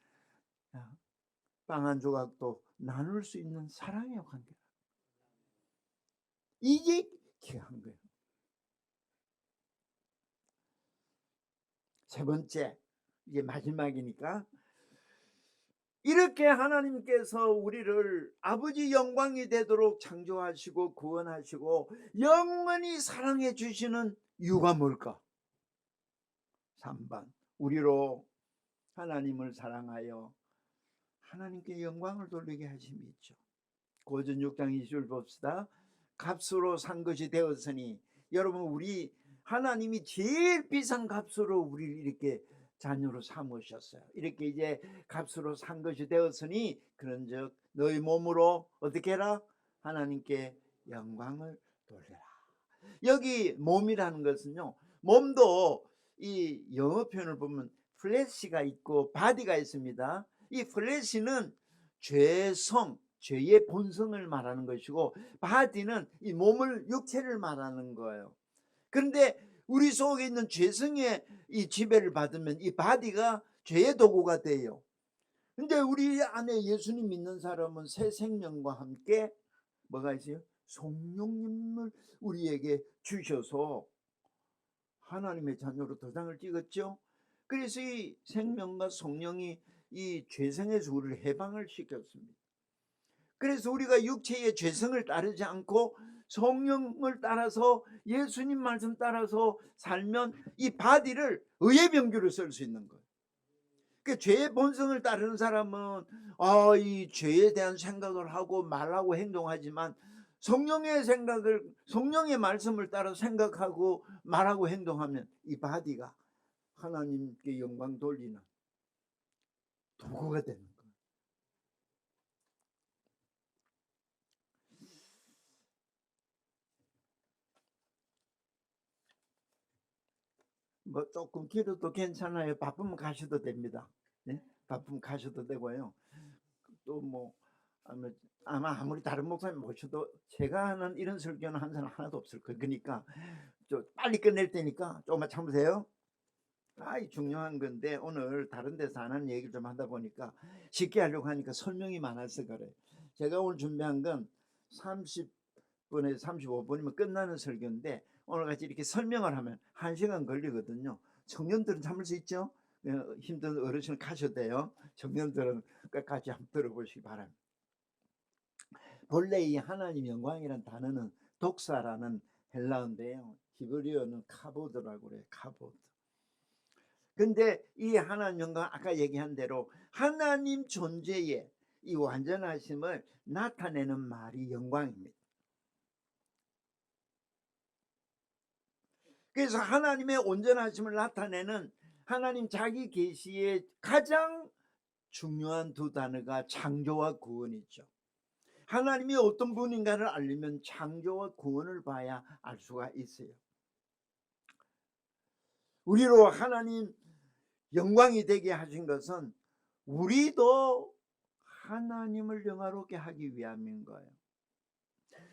빵 한 조각도 나눌 수 있는 사랑의 관계. 이게 귀한 거예요. 세 번째, 이제 마지막이니까 이렇게 하나님께서 우리를 아버지 영광이 되도록 창조하시고 구원하시고 영원히 사랑해 주시는 이유가 뭘까? 3번, 우리로 하나님을 사랑하여 하나님께 영광을 돌리게 하심이 있죠. 고전 6장 20절 봅시다. 값으로 산 것이 되었으니, 여러분, 우리 하나님이 제일 비싼 값으로 우리를 이렇게 자녀로 삼으셨어요. 이렇게 이제 값으로 산 것이 되었으니 그런즉 너희 몸으로 어떻게 해라? 하나님께 영광을 돌려라. 여기 몸이라는 것은요, 몸도 이 영어 표현을 보면 플래시가 있고 바디가 있습니다. 이 플래시는 죄성, 죄의 본성을 말하는 것이고, 바디는 이 몸을, 육체를 말하는 거예요. 그런데 우리 속에 있는 죄성의 이 지배를 받으면 이 바디가 죄의 도구가 돼요. 근데 우리 안에 예수님 믿는 사람은 새 생명과 함께 뭐가 있어요? 성령님을 우리에게 주셔서 하나님의 자녀로 도장을 찍었죠. 그래서 이 생명과 성령이 이 죄성에서 우리를 해방을 시켰습니다. 그래서 우리가 육체의 죄성을 따르지 않고 성령을 따라서 예수님 말씀 따라서 살면 이 바디를 의의 병기로 쓸 수 있는 거예요. 그 죄의 본성을 따르는 사람은 이 죄에 대한 생각을 하고 말하고 행동하지만, 성령의 생각을, 성령의 말씀을 따라 생각하고 말하고 행동하면 이 바디가 하나님께 영광 돌리는 도구가 되는 거예요. 뭐 조금 길어도 괜찮아요. 바쁘면 가셔도 됩니다. 네? 바쁘면 가셔도 되고요. 또 뭐 아마 아무리 다른 목사님 모셔도 제가 하는 이런 설교는 한 사람 하나도 없을 거예요. 그러니까 빨리 끝낼 테니까 조금만 참으세요. 중요한 건데, 오늘 다른 데서 안 하는 얘기를 좀 하다 보니까 쉽게 하려고 하니까 설명이 많아서 그래요. 제가 오늘 준비한 건 30분에서 35분이면 끝나는 설교인데, 오늘같이 이렇게 설명을 하면 1시간 걸리거든요. 청년들은 참을 수 있죠? 힘든 어르신은 가셔도 돼요. 청년들은 끝까지 한번 들어보시기 바랍니다. 본래 이 하나님 영광이라는 단어는 독사라는 헬라어인데요, 히브리어는 카보드라고 그래요. 카보드. 근데 이 하나님 영광, 아까 얘기한 대로 하나님 존재의 이 완전하심을 나타내는 말이 영광입니다. 그래서 하나님의 온전하심을 나타내는 하나님 자기 계시의 가장 중요한 두 단어가 창조와 구원이죠. 하나님이 어떤 분인가를 알려면 창조와 구원을 봐야 알 수가 있어요. 우리로 하나님 영광이 되게 하신 것은 우리도 하나님을 영화롭게 하기 위함인 거예요.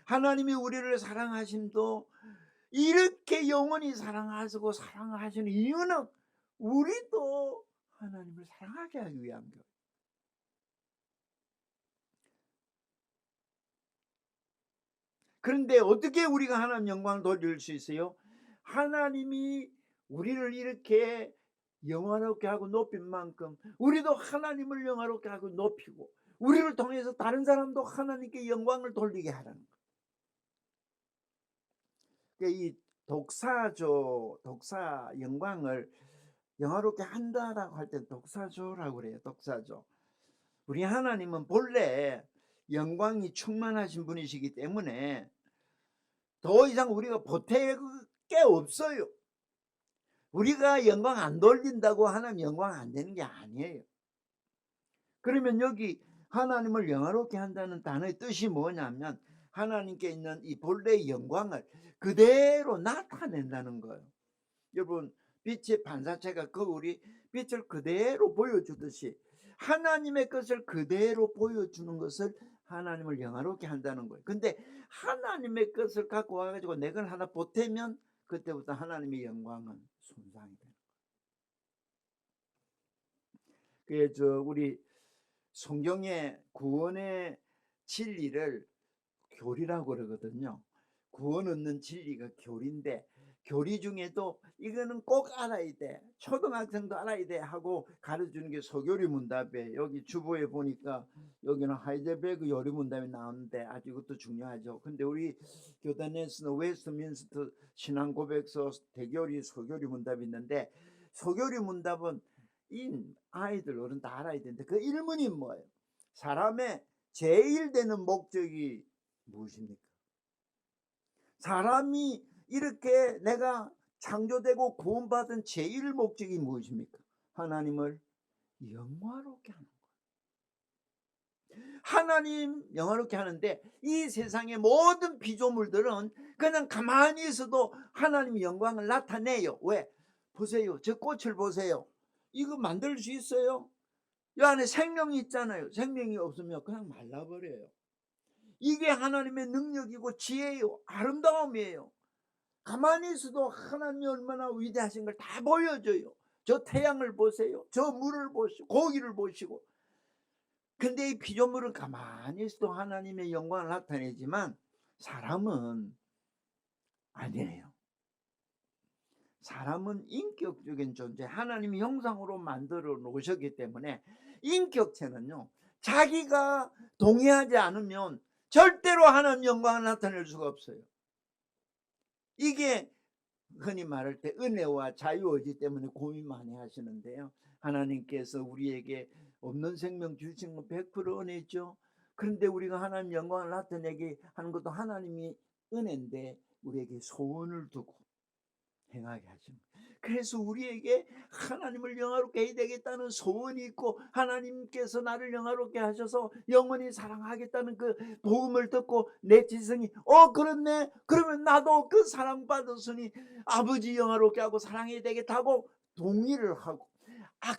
하나님이 우리를 사랑하심도 이렇게 영원히 사랑하시고 사랑하시는 이유는 우리도 하나님을 사랑하게 하기 위한 거예요. 그런데 어떻게 우리가 하나님 영광을 돌릴 수 있어요? 하나님이 우리를 이렇게 영화롭게 하고 높인 만큼 우리도 하나님을 영화롭게 하고 높이고, 우리를 통해서 다른 사람도 하나님께 영광을 돌리게 하라는 거예요. 이 독사 영광을 영화롭게 한다라고 할 때 독사조라고 그래요. 독사조. 우리 하나님은 본래 영광이 충만하신 분이시기 때문에 더 이상 우리가 보탤 게 없어요. 우리가 영광 안 돌린다고 하나님 영광 안 되는 게 아니에요. 그러면 여기 하나님을 영화롭게 한다는 단어의 뜻이 뭐냐면, 하나님께 있는 이 본래의 영광을 그대로 나타낸다는 거예요. 여러분, 빛의 반사체가 거울이 빛을 그대로 보여주듯이 하나님의 것을 그대로 보여주는 것을 하나님을 영화롭게 한다는 거예요. 근데 하나님의 것을 갖고 와가지고 내 걸 하나 보태면 그때부터 하나님의 영광은 손상이 돼요. 그래서 우리 성경의 구원의 진리를 교리라고 그러거든요. 구원 얻는 진리가 교리인데, 교리 중에도 이거는 꼭 알아야 돼. 초등학생도 알아야 돼 하고 가르치는 게 소교리 문답이에요. 여기 주보에 보니까 여기는 하이델베르그 요리 문답이 나오는데 아주 이것도 중요하죠. 근데 우리 교단에서는 웨스트민스터 신앙 고백서 대교리 소교리 문답이 있는데 소교리 문답은 이 아이들 어른 다 알아야 되는데 그 일문이 뭐예요? 사람의 제일 되는 목적이 무엇입니까? 사람이 이렇게 내가 창조되고 구원받은 제일 목적이 무엇입니까? 하나님을 영화롭게 하는 거예요. 하나님 영화롭게 하는데 이 세상의 모든 피조물들은 그냥 가만히 있어도 하나님의 영광을 나타내요. 왜? 보세요. 저 꽃을 보세요. 이거 만들 수 있어요? 이 안에 생명이 있잖아요. 생명이 없으면 그냥 말라버려요. 이게 하나님의 능력이고 지혜요, 아름다움이에요. 가만히 있어도 하나님이 얼마나 위대하신 걸 다 보여줘요. 저 태양을 보세요. 저 물을 보시고 고기를 보시고. 근데 이 피조물은 가만히 있어도 하나님의 영광을 나타내지만 사람은 아니에요. 사람은 인격적인 존재, 하나님의 형상으로 만들어 놓으셨기 때문에 인격체는요, 자기가 동의하지 않으면 절대로 하나님의 영광을 나타낼 수가 없어요. 이게 흔히 말할 때 은혜와 자유의지 때문에 고민 많이 하시는데요. 하나님께서 우리에게 없는 생명 주신 건 100% 은혜죠. 그런데 우리가 하나님 영광을 나타내게 하는 것도 하나님이 은혜인데 우리에게 소원을 두고 행하게 하십니다. 그래서 우리에게 하나님을 영화롭게 해야 되겠다는 소원이 있고 하나님께서 나를 영화롭게 하셔서 영원히 사랑하겠다는 그 복음을 듣고 내 지성이 그렇네, 그러면 나도 그 사랑받았으니 아버지 영화롭게 하고 사랑해야 되겠다고 동의를 하고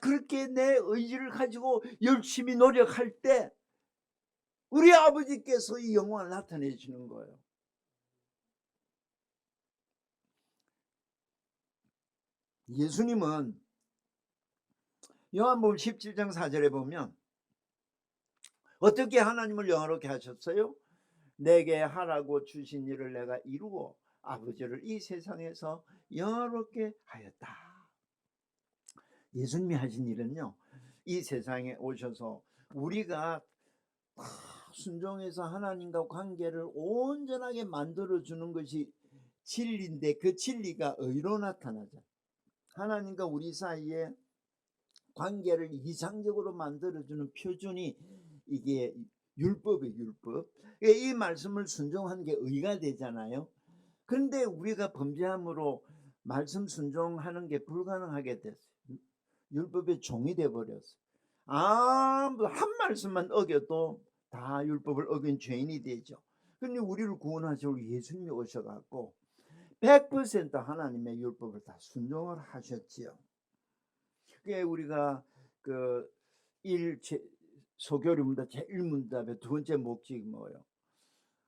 그렇게 내 의지를 가지고 열심히 노력할 때 우리 아버지께서 이 영광을 나타내 주는 거예요. 예수님은 요한복음 17장 4절에 보면 어떻게 하나님을 영화롭게 하셨어요? 내게 하라고 주신 일을 내가 이루어 아버지를 이 세상에서 영화롭게 하였다. 예수님이 하신 일은요, 이 세상에 오셔서 우리가 순종해서 하나님과 관계를 온전하게 만들어주는 것이 진리인데 그 진리가 의로 나타나죠. 하나님과 우리 사이에 관계를 이상적으로 만들어주는 표준이 이게 율법이에요. 율법. 이 말씀을 순종하는 게 의가 되잖아요. 그런데 우리가 범죄함으로 말씀 순종하는 게 불가능하게 됐어요. 율법의 종이 돼버렸어요. 아무 한 말씀만 어겨도 다 율법을 어긴 죄인이 되죠. 그런데 우리를 구원하시러 예수님이 오셔갖고 100% 하나님의 율법을 다 순종을 하셨지요. 그게 우리가 그 소교리문답 제1문답의 두 번째 목적이 뭐예요?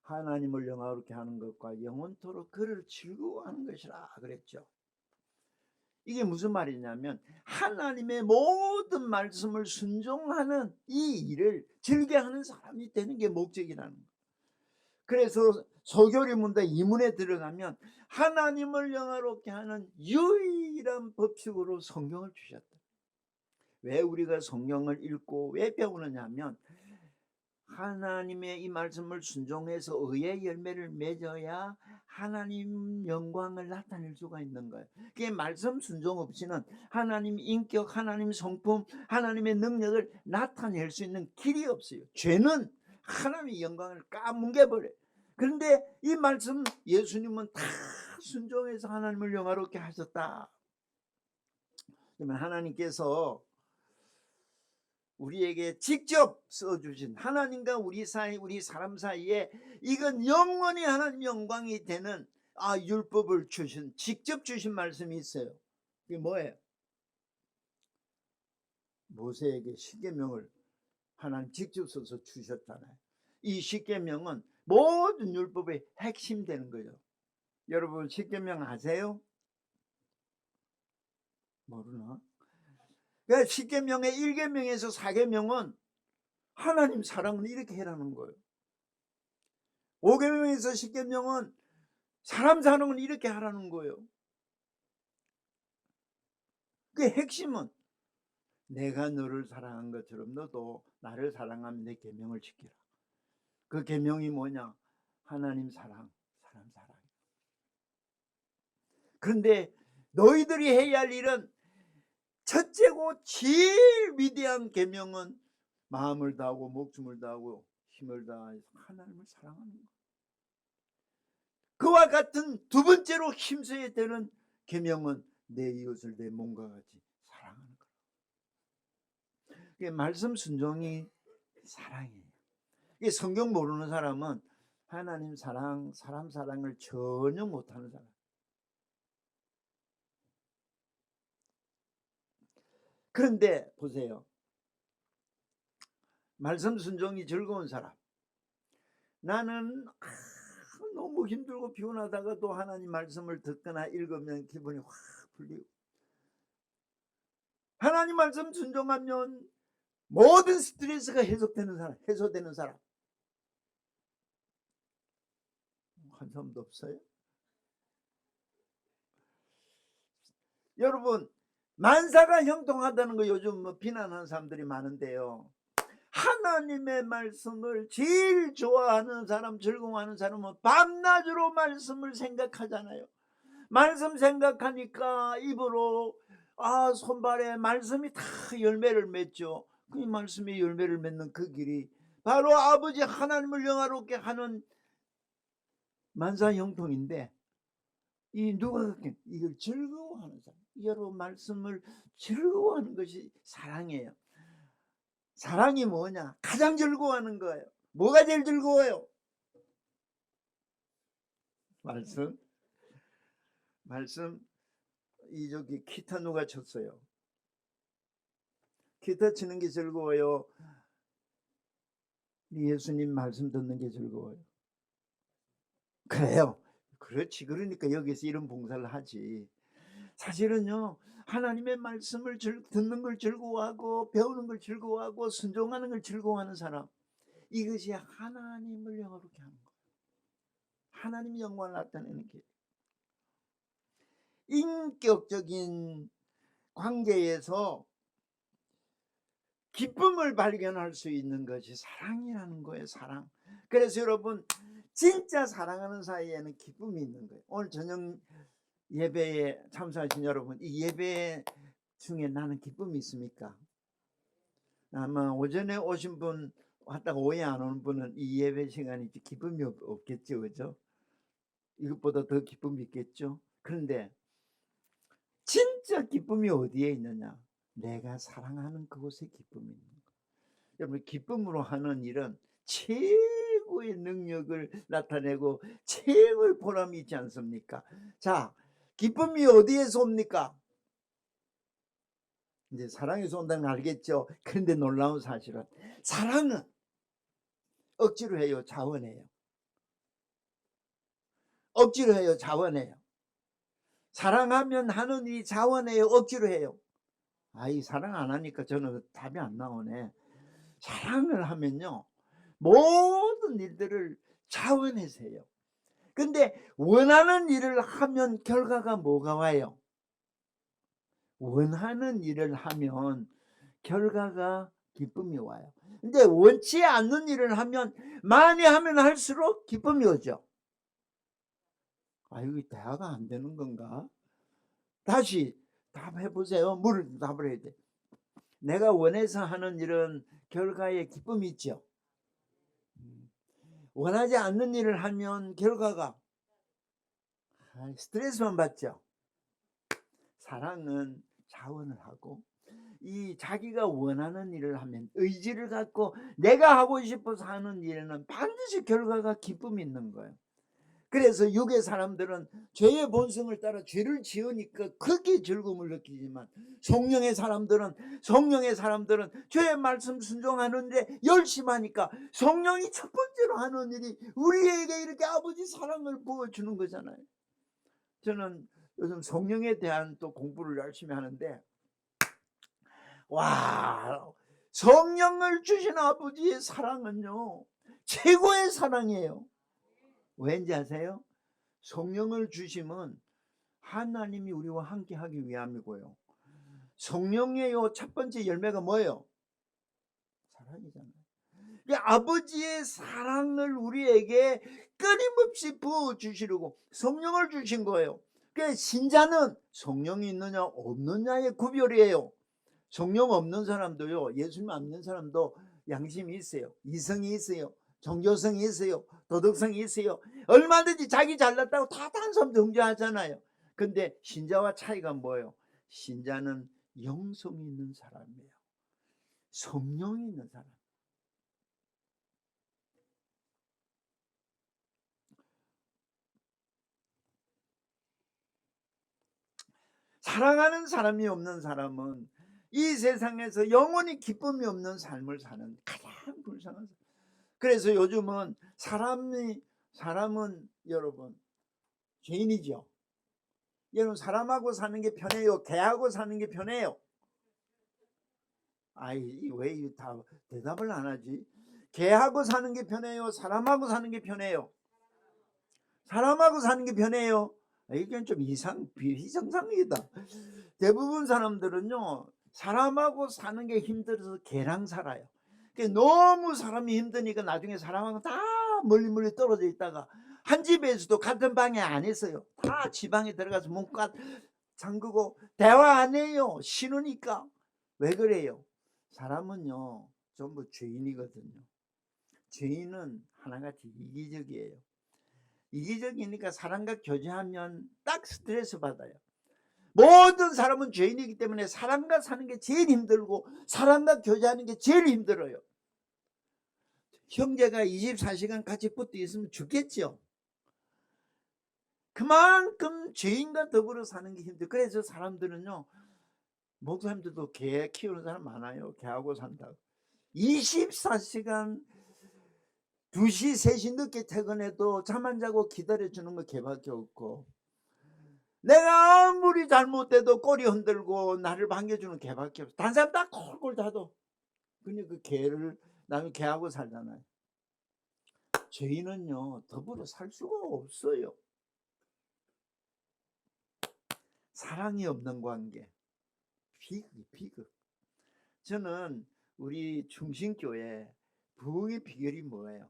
하나님을 영화롭게 하는 것과 영원토록 그를 즐거워하는 것이라 그랬죠. 이게 무슨 말이냐면 하나님의 모든 말씀을 순종하는 이 일을 즐겨하는 사람이 되는 게 목적이라는 거예요. 그래서 소교리문답 2문에 들어가면 하나님을 영화롭게 하는 유일한 법칙으로 성경을 주셨다. 왜 우리가 성경을 읽고 왜 배우느냐 하면 하나님의 이 말씀을 순종해서 의의 열매를 맺어야 하나님 영광을 나타낼 수가 있는 거예요. 그게 말씀 순종 없이는 하나님 인격, 하나님 성품, 하나님의 능력을 나타낼 수 있는 길이 없어요. 죄는 하나님의 영광을 까뭉개버려요. 그런데 이 말씀 예수님은 다 순종해서 하나님을 영화롭게 하셨다. 그러면 하나님께서 우리에게 직접 써주신 하나님과 우리 사이, 우리 사람 사이에 이건 영원히 하나님 영광이 되는 율법을 직접 주신 말씀이 있어요. 그게 뭐예요? 모세에게 십계명을 하나님 직접 써서 주셨잖아요. 이 십계명은 모든 율법의 핵심 되는 거예요. 여러분 십계명 아세요? 모르나? 그러니까 십계명의 1계명에서 4계명은 하나님 사랑은 이렇게 해라는 거예요. 5계명에서 10계명은 사람 사랑은 이렇게 하라는 거예요. 그 핵심은 내가 너를 사랑한 것처럼 너도 나를 사랑하면 내 계명을 지키라. 그 계명이 뭐냐? 하나님 사랑, 사람 사랑. 그런데 너희들이 해야 할 일은 첫째고 제일 위대한 계명은 마음을 다하고 목숨을 다하고 힘을 다해서 하나님을 사랑하는 것. 그와 같은 두 번째로 힘써야 되는 계명은 내 이웃을 내 몸과 같이 사랑하는 것. 이게 말씀 순종이 사랑이에요. 이게 성경 모르는 사람은 하나님 사랑, 사람 사랑을 전혀 못하는 사람. 그런데 보세요. 말씀 순종이 즐거운 사람. 나는 너무 힘들고 피곤하다가도 하나님 말씀을 듣거나 읽으면 기분이 확 풀리고, 하나님 말씀 순종하면 모든 스트레스가 해소되는 사람. 한 사람도 없어요? 여러분, 만사가 형통하다는 거 요즘 비난하는 사람들이 많은데요. 하나님의 말씀을 제일 좋아하는 사람, 즐거워하는 사람은 밤낮으로 말씀을 생각하잖아요. 말씀 생각하니까 입으로 손발에 말씀이 다 열매를 맺죠. 그 말씀이 열매를 맺는 그 길이 바로 아버지 하나님을 영화롭게 하는 만사형통인데, 이 누가 이걸 즐거워하는 사람, 여러분 말씀을 즐거워하는 것이 사랑이에요. 사랑이 뭐냐? 가장 즐거워하는 거예요. 뭐가 제일 즐거워요? 말씀. 저기 기타 누가 쳤어요? 기타 치는 게 즐거워요? 예수님 말씀 듣는 게 즐거워요? 그래요. 그렇지. 그러니까 여기서 이런 봉사를 하지. 사실은요, 하나님의 말씀을 듣는 걸 즐거워하고 배우는 걸 즐거워하고 순종하는 걸 즐거워하는 사람, 이것이 하나님을 영화롭게 하는 거예요. 하나님의 영광을 나타내는 길. 인격적인 관계에서 기쁨을 발견할 수 있는 것이 사랑이라는 거예요. 사랑. 그래서 여러분, 진짜 사랑하는 사이에는 기쁨이 있는 거예요. 오늘 저녁 예배에 참석하신 여러분, 이 예배 중에 나는 기쁨이 있습니까? 아마 오전에 오신 분 왔다가 오후에 안 오는 분은 이 예배 시간이 기쁨이 없겠죠, 그죠? 이것보다 더 기쁨이 있겠죠. 그런데 진짜 기쁨이 어디에 있느냐? 내가 사랑하는 그곳에 기쁨이 있는 거예요. 여러분, 기쁨으로 하는 일은 최고의 능력을 나타내고 최고의 보람이 있지 않습니까? 자, 기쁨이 어디에서 옵니까? 이제 사랑에서 온다는 걸 알겠죠? 그런데 놀라운 사실은 사랑은 억지로 해요, 자원해요? 억지로 해요, 자원해요? 사랑하면 하는 일이 자원해요, 억지로 해요? 이 사랑 안 하니까 저는 답이 안 나오네. 사랑을 하면요, 모든 일들을 자원해서 해요. 근데 원하는 일을 하면 결과가 뭐가 와요? 원하는 일을 하면 결과가 기쁨이 와요. 근데 원치 않는 일을 하면 많이 하면 할수록 기쁨이 오죠. 이거 대화가 안 되는 건가? 다시 답해 보세요. 답을 해야 돼. 내가 원해서 하는 일은 결과에 기쁨이 있죠. 원하지 않는 일을 하면 결과가 스트레스만 받죠. 사랑은 자원을 하고, 이 자기가 원하는 일을 하면 의지를 갖고 내가 하고 싶어서 하는 일에는 반드시 결과가 기쁨이 있는 거예요. 그래서 육의 사람들은 죄의 본성을 따라 죄를 지으니까 크게 즐거움을 느끼지만, 성령의 사람들은 죄의 말씀 순종하는데 열심하니까 성령이 첫 번째로 하는 일이 우리에게 이렇게 아버지 사랑을 부어주는 거잖아요. 저는 요즘 성령에 대한 또 공부를 열심히 하는데, 성령을 주신 아버지의 사랑은요, 최고의 사랑이에요. 왠지 아세요? 성령을 주심은 하나님이 우리와 함께 하기 위함이고요, 성령의 첫 번째 열매가 뭐예요? 사랑이잖아요. 아버지의 사랑을 우리에게 끊임없이 부어주시려고 성령을 주신 거예요. 그러니까 신자는 성령이 있느냐 없느냐의 구별이에요. 성령 없는 사람도요, 예수님 안 믿는 사람도 양심이 있어요. 이성이 있어요. 종교성이 있어요. 도덕성이 있어요. 얼마든지 자기 잘났다고 다 다른 사람 정죄하잖아요. 근데 신자와 차이가 뭐예요? 신자는 영성이 있는 사람이에요. 성령이 있는 사람. 사랑하는 사람이 없는 사람은 이 세상에서 영원히 기쁨이 없는 삶을 사는 가장 불쌍한 사람. 그래서 요즘은 사람은 여러분 죄인이죠. 여러분 사람하고 사는 게 편해요? 개하고 사는 게 편해요? 아이 왜 다 대답을 안 하지? 개하고 사는 게 편해요? 사람하고 사는 게 편해요? 사람하고 사는 게 편해요? 이건 좀 비정상이다. 대부분 사람들은요, 사람하고 사는 게 힘들어서 개랑 살아요. 너무 사람이 힘드니까 나중에 사람하고 다 멀리 떨어져 있다가 한 집에서도 같은 방에 안 있어요. 다 지방에 들어가서 문 잠그고 대화 안 해요. 싫으니까. 왜 그래요? 사람은요 전부 죄인이거든요. 죄인은 하나같이 이기적이에요. 이기적이니까 사람과 교제하면 딱 스트레스 받아요. 모든 사람은 죄인이기 때문에 사람과 사는 게 제일 힘들고 사람과 교제하는 게 제일 힘들어요. 형제가 24시간 같이 붙어 있으면 죽겠죠. 그만큼 죄인과 더불어 사는 게 힘들어요. 그래서 사람들은요, 목사님들도 개 키우는 사람 많아요. 개하고 산다고. 24시간 2시 3시 늦게 퇴근해도 잠 안 자고 기다려주는 거 개밖에 없고, 내가 아무리 잘못돼도 꼬리 흔들고 나를 반겨주는 개밖에 없어. 다른 사람 다 콜콜 자도. 근데 그 개를 나는 개하고 살잖아요. 죄인은요 더불어 살 수가 없어요. 사랑이 없는 관계. 비극. 저는 우리 충신교회 부흥의 비결이 뭐예요?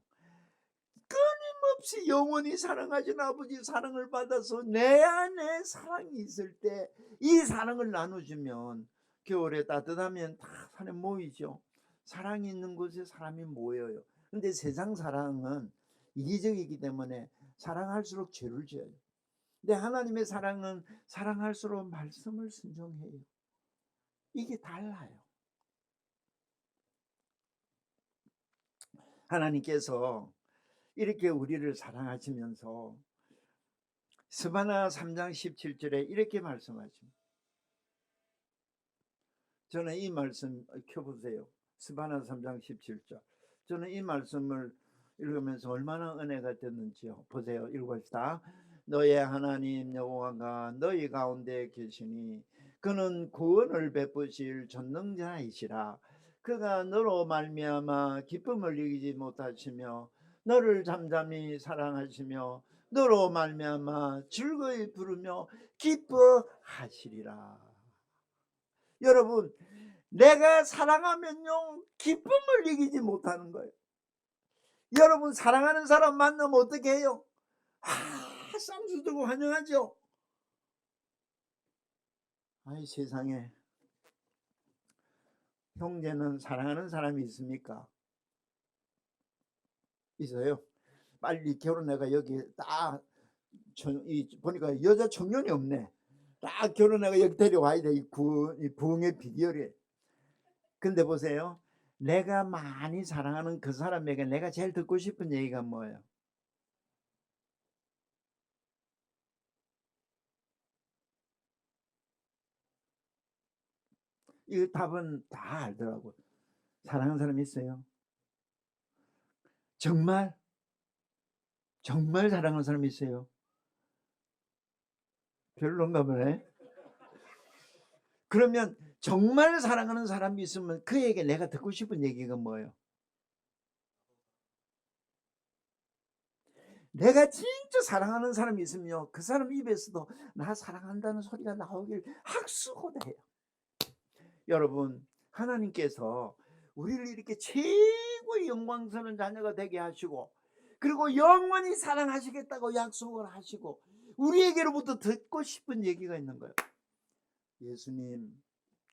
끊임없이 영원히 사랑하신 아버지 사랑을 받아서 내 안에 사랑이 있을 때 이 사랑을 나눠주면 겨울에 따뜻하면 다 사람 모이죠. 사랑이 있는 곳에 사람이 모여요. 근데 세상 사랑은 이기적이기 때문에 사랑할수록 죄를 지어요. 근데 하나님의 사랑은 사랑할수록 말씀을 순종해요. 이게 달라요. 하나님께서 이렇게 우리를 사랑하시면서 스바나 3장 17절에 이렇게 말씀하십니다. 저는 이 말씀 켜보세요. 스바나 3장 17절. 저는 이 말씀을 읽으면서 얼마나 은혜가 됐는지요. 보세요. 읽읍시다. 너의 하나님 여호와가 너희 가운데 계시니 그는 구원을 베푸실 전능자이시라. 그가 너로 말미암아 기쁨을 이기지 못하시며 너를 잠잠히 사랑하시며 너로 말미암아 즐거이 부르며 기뻐하시리라. 여러분, 내가 사랑하면요 기쁨을 이기지 못하는 거예요. 여러분 사랑하는 사람 만나면 어떻게 해요? 쌍수 들고 환영하죠. 아이 세상에, 형제는 사랑하는 사람이 있습니까? 있어요. 빨리 결혼해가 여기 딱 보니까 여자 청년이 없네. 딱 결혼해가 여기 데려와야 돼. 이 부흥의 비결이에요. 근데 보세요, 내가 많이 사랑하는 그 사람에게 내가 제일 듣고 싶은 얘기가 뭐예요? 이 답은 다 알더라고요. 사랑하는 사람이 있어요? 정말 사랑하는 사람이 있어요? 별론가 보네. 그러면 정말 사랑하는 사람이 있으면 그에게 내가 듣고 싶은 얘기가 뭐예요? 내가 진짜 사랑하는 사람이 있으면요, 그 사람 입에서도 나 사랑한다는 소리가 나오길 학수고대해요. 여러분, 하나님께서 우리를 이렇게 최고의 영광스러운 자녀가 되게 하시고, 그리고 영원히 사랑하시겠다고 약속을 하시고, 우리에게로부터 듣고 싶은 얘기가 있는 거예요. 예수님,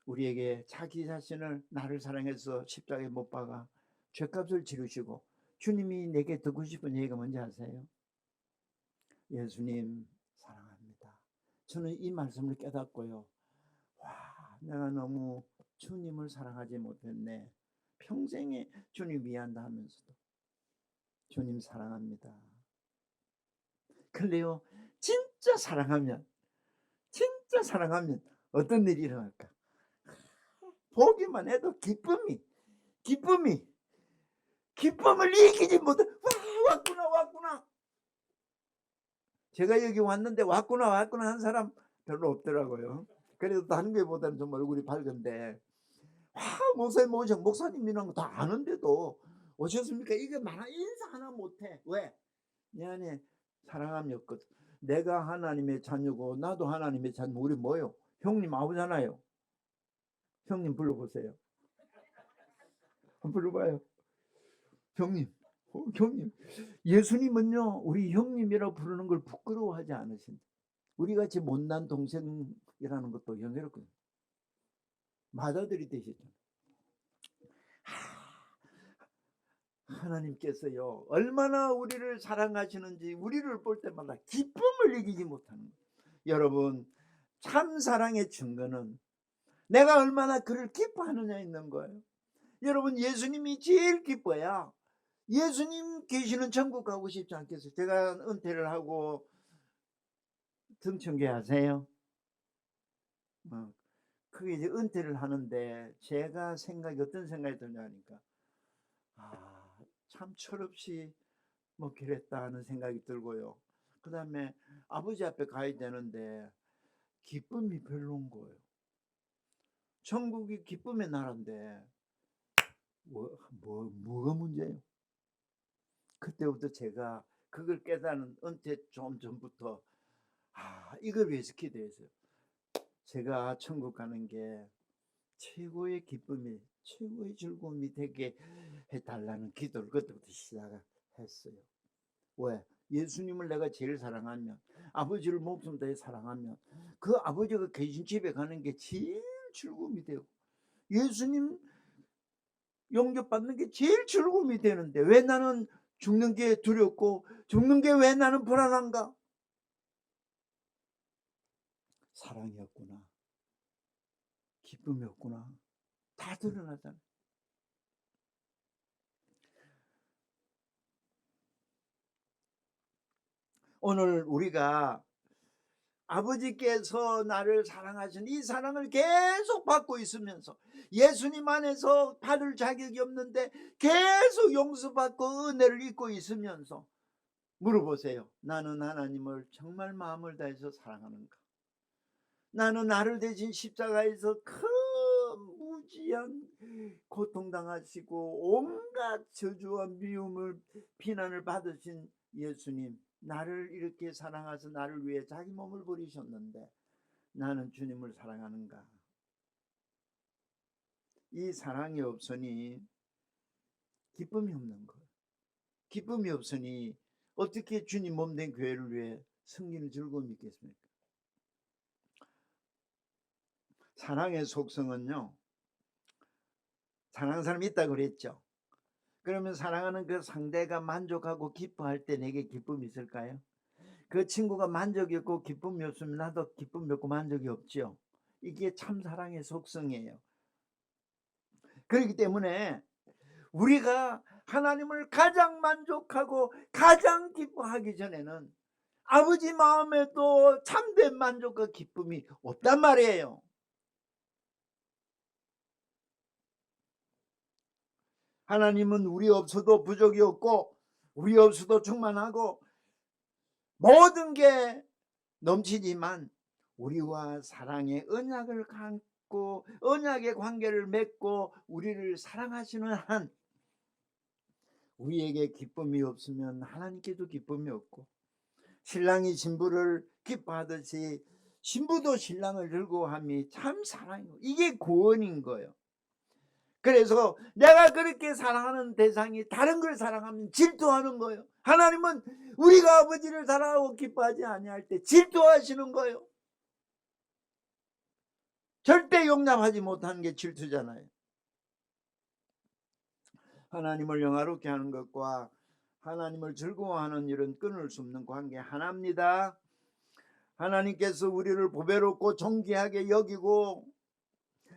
우리에게 자기 자신을 나를 사랑해서 십자가에 못 박아 죄값을 지르시고, 주님이 내게 듣고 싶은 얘기가 뭔지 아세요? 예수님 사랑합니다. 저는 이 말씀을 깨닫고요, 와, 내가 너무 주님을 사랑하지 못했네. 평생에 주님 위한다 하면서도 주님 사랑합니다. 그런데요, 진짜 사랑하면 어떤 일이 일어날까? 보기만 해도 기쁨을 이기지 못해. 와, 왔구나. 제가 여기 왔는데 왔구나 한 사람 별로 없더라고요. 그래도 다른 게보다는 좀 얼굴이 밝은데, 목사님 오셔, 목사님이라는 거 다 아는데도 오셨습니까? 이게 많아. 인사 하나 못해. 왜? 내 안에 사랑함이 없거든. 내가 하나님의 자녀고 나도 하나님의 자녀. 우리 뭐요? 형님 아우잖아요. 형님 불러보세요. 불러봐요. 형님. 형님. 예수님은요, 우리 형님이라고 부르는 걸 부끄러워하지 않으신다. 우리 같이 못난 동생이라는 것도 영예롭거든요. 맏아들이 되시잖아요. 하나님께서요, 얼마나 우리를 사랑하시는지 우리를 볼 때마다 기쁨을 이기지 못하는 거예요. 여러분, 참 사랑의 증거는 내가 얼마나 그를 기뻐하느냐에 있는 거예요. 여러분, 예수님이 제일 기뻐야 예수님 계시는 천국 가고 싶지 않겠어요? 제가 은퇴를 하고 등천계 아세요? 그게 이제 은퇴를 하는데 제가 어떤 생각이 드냐니까, 참 철없이 뭐 그랬다 하는 생각이 들고요. 그 다음에 아버지 앞에 가야 되는데 기쁨이 별로인 거예요. 천국이 기쁨의 나라인데 뭐가 문제예요? 그때부터 제가 그걸 깨닫는, 은퇴 좀 전부터 이걸 위해서 기도했어요. 제가 천국 가는 게 최고의 기쁨이, 최고의 즐거움이 되게 해달라는 기도를 그때부터 시작했어요. 왜? 예수님을 내가 제일 사랑하면, 아버지를 목숨 다해 사랑하면 그 아버지가 계신 집에 가는 게 제일 즐거움이 되고, 예수님 영접받는 게 제일 즐거움이 되는데 왜 나는 죽는 게 두렵고 죽는 게 왜 나는 불안한가? 사랑이 없구나, 기쁨이 없구나, 다 드러나잖아. 오늘 우리가 아버지께서 나를 사랑하신 이 사랑을 계속 받고 있으면서 예수님 안에서 받을 자격이 없는데 계속 용서받고 은혜를 입고 있으면서 물어보세요. 나는 하나님을 정말 마음을 다해서 사랑하는가? 나는 나를 대신 십자가에서 큰 무지한 고통당하시고 온갖 저주와 미움을, 비난을 받으신 예수님, 나를 이렇게 사랑하셔서 나를 위해 자기 몸을 버리셨는데 나는 주님을 사랑하는가? 이 사랑이 없으니 기쁨이 없는 거예요. 기쁨이 없으니 어떻게 주님 몸된 교회를 위해 섬기는 즐거움이 있겠습니까? 사랑의 속성은요, 사랑하는 사람이 있다고 그랬죠. 그러면 사랑하는 그 상대가 만족하고 기뻐할 때 내게 기쁨이 있을까요? 그 친구가 만족이 없고 기쁨이 없으면 나도 기쁨이 없고 만족이 없죠. 이게 참 사랑의 속성이에요. 그렇기 때문에 우리가 하나님을 가장 만족하고 가장 기뻐하기 전에는 아버지 마음에도 참된 만족과 기쁨이 없단 말이에요. 하나님은 우리 없어도 부족이 없고 우리 없어도 충만하고 모든 게 넘치지만 우리와 사랑의 언약을 갖고 언약의 관계를 맺고 우리를 사랑하시는 한 우리에게 기쁨이 없으면 하나님께도 기쁨이 없고, 신랑이 신부를 기뻐하듯이 신부도 신랑을 즐거워함이 참 사랑이고 이게 구원인 거예요. 그래서 내가 그렇게 사랑하는 대상이 다른 걸 사랑하면 질투하는 거예요. 하나님은 우리가 아버지를 사랑하고 기뻐하지 아니할 때 질투하시는 거예요. 절대 용납하지 못하는 게 질투잖아요. 하나님을 영화롭게 하는 것과 하나님을 즐거워하는 일은 끊을 수 없는 관계 하나입니다. 하나님께서 우리를 보배롭고 존귀하게 여기고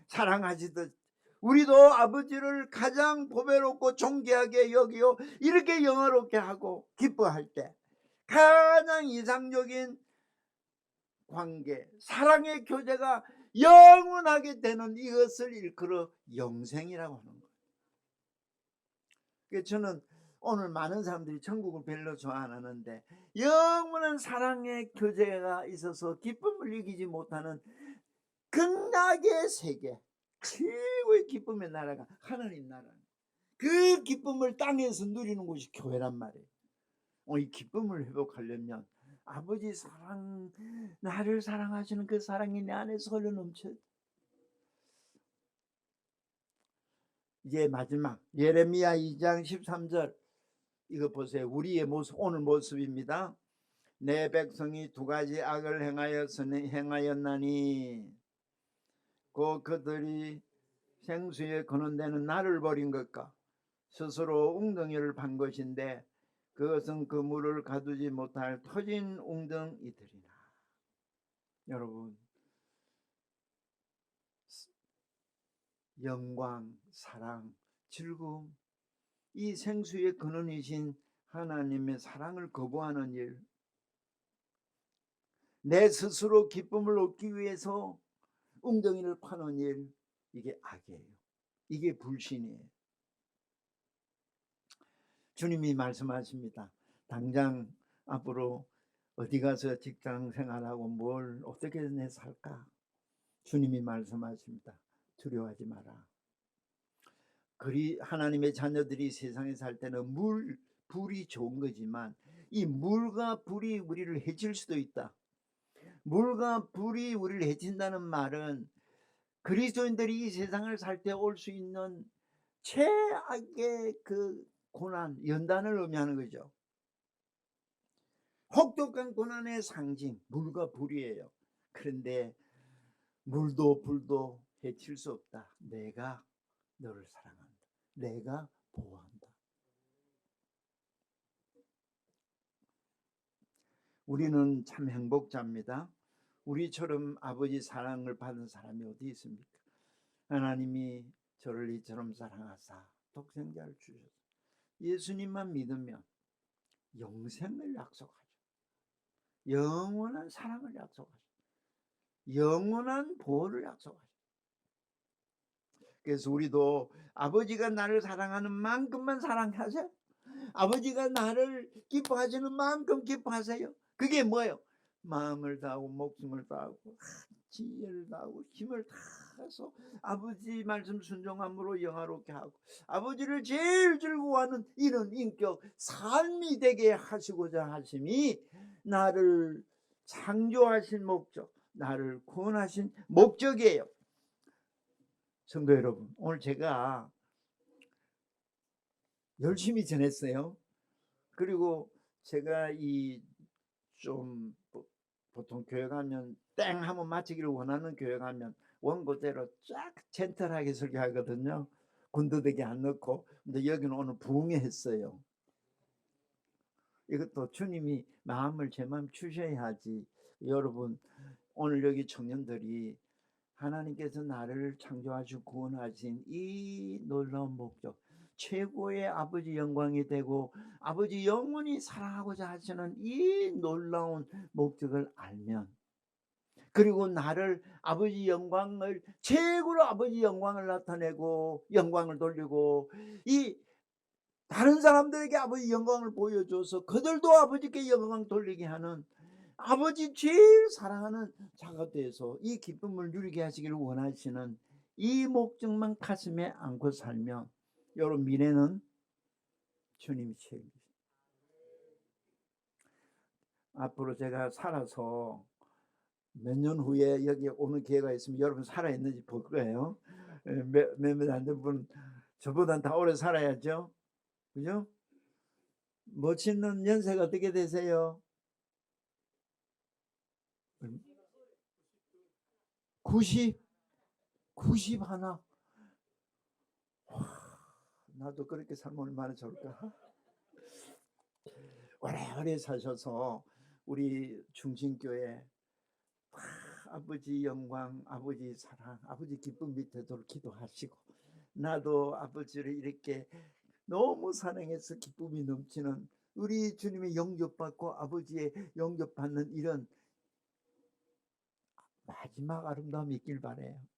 사랑하시듯 우리도 아버지를 가장 보배롭고 존귀하게 여기요 이렇게 영화롭게 하고 기뻐할 때 가장 이상적인 관계, 사랑의 교제가 영원하게 되는 이것을 일컬어 영생이라고 하는 거예요. 그래서 저는 오늘 많은 사람들이 천국을 별로 좋아 안 하는데 영원한 사랑의 교제가 있어서 기쁨을 이기지 못하는 극락의 세계, 최고의 기쁨의 나라가 하나님 나라예요. 그 기쁨을 땅에서 누리는 곳이 교회란 말이에요. 이 기쁨을 회복하려면 아버지 사랑, 나를 사랑하시는 그 사랑이 내 안에서 흘러넘쳐. 이제 마지막 예레미야 2장 13절 이거 보세요. 우리의 모습, 오늘 모습입니다. 내 백성이 두 가지 악을 행하였나니 그들이 생수에 거는 데는 나를 버린 것과 스스로 웅덩이를 판 것인데 그것은 그 물을 가두지 못할 터진 웅덩이들이라. 여러분, 영광, 사랑, 즐거움, 이 생수의 근원이신 하나님의 사랑을 거부하는 일, 내 스스로 기쁨을 얻기 위해서 웅덩이를 파는 일, 이게 악이에요. 이게 불신이에요. 주님이 말씀하십니다. 당장 앞으로 어디 가서 직장 생활하고 뭘 어떻게 내 살까? 주님이 말씀하십니다. 두려워하지 마라. 그리 하나님의 자녀들이 세상에 살 때는 불이 좋은 거지만 이 물과 불이 우리를 해칠 수도 있다. 물과 불이 우리를 해친다는 말은 그리스도인들이 이 세상을 살 때 올 수 있는 최악의 그 고난, 연단을 의미하는 거죠. 혹독한 고난의 상징, 물과 불이에요. 그런데 물도 불도 해칠 수 없다. 내가 너를 사랑한다. 내가 보호한다. 우리는 참 행복자입니다. 우리처럼 아버지 사랑을 받은 사람이 어디 있습니까? 하나님이 저를 이처럼 사랑하사 독생자를 주셨어요. 예수님만 믿으면 영생을 약속하죠. 영원한 사랑을 약속하죠. 영원한 보호를 약속하죠. 그래서 우리도 아버지가 나를 사랑하는 만큼만 사랑하세요. 아버지가 나를 기뻐하시는 만큼 기뻐하세요. 그게 뭐예요? 마음을 다하고 목숨을 다하고 지혜를 다하고 힘을 다해서 아버지 말씀 순종함으로 영화롭게 하고 아버지를 제일 즐거워하는 이런 인격 삶이 되게 하시고자 하심이 나를 창조하신 목적, 나를 구원하신 목적이에요. 성도 여러분, 오늘 제가 열심히 전했어요. 그리고 제가 좀 보통 교회 가면 땡 하면 마치기를 원하는 교회 가면 원고대로 쫙 젠틀하게 설교하거든요. 군더더기 안 넣고. 근데 여기는 오늘 부응했어요. 이것도 주님이 마음을 제 마음 주셔야지. 여러분, 오늘 여기 청년들이 하나님께서 나를 창조하시고 구원하신 이 놀라운 목적, 최고의 아버지 영광이 되고 아버지 영원히 사랑하고자 하시는 이 놀라운 목적을 알면, 그리고 나를 아버지 영광을 최고로 아버지 영광을 나타내고 영광을 돌리고 이 다른 사람들에게 아버지 영광을 보여줘서 그들도 아버지께 영광 돌리게 하는 아버지 제일 사랑하는 자가 돼서 이 기쁨을 누리게 하시기를 원하시는 이 목적만 가슴에 안고 살면 여러분 미래는 주님이 책임지십니다. 앞으로 제가 살아서 몇 년 후에 여기 오는 기회가 있으면 여러분 살아있는지 볼 거예요. 몇몇 안 된 분 저보단 더 오래 살아야죠. 그죠? 멋있는 연세가 어떻게 되세요? 90? 91? 나도 그렇게 살면 얼마나 좋을까? 오래오래 사셔서 우리 중심교회 아버지 영광, 아버지 사랑, 아버지 기쁨 밑에도 기도하시고 나도 아버지를 이렇게 너무 사랑해서 기쁨이 넘치는 우리 주님의 영접받고 아버지의 영접받는 이런 마지막 아름다움이 있길 바래요.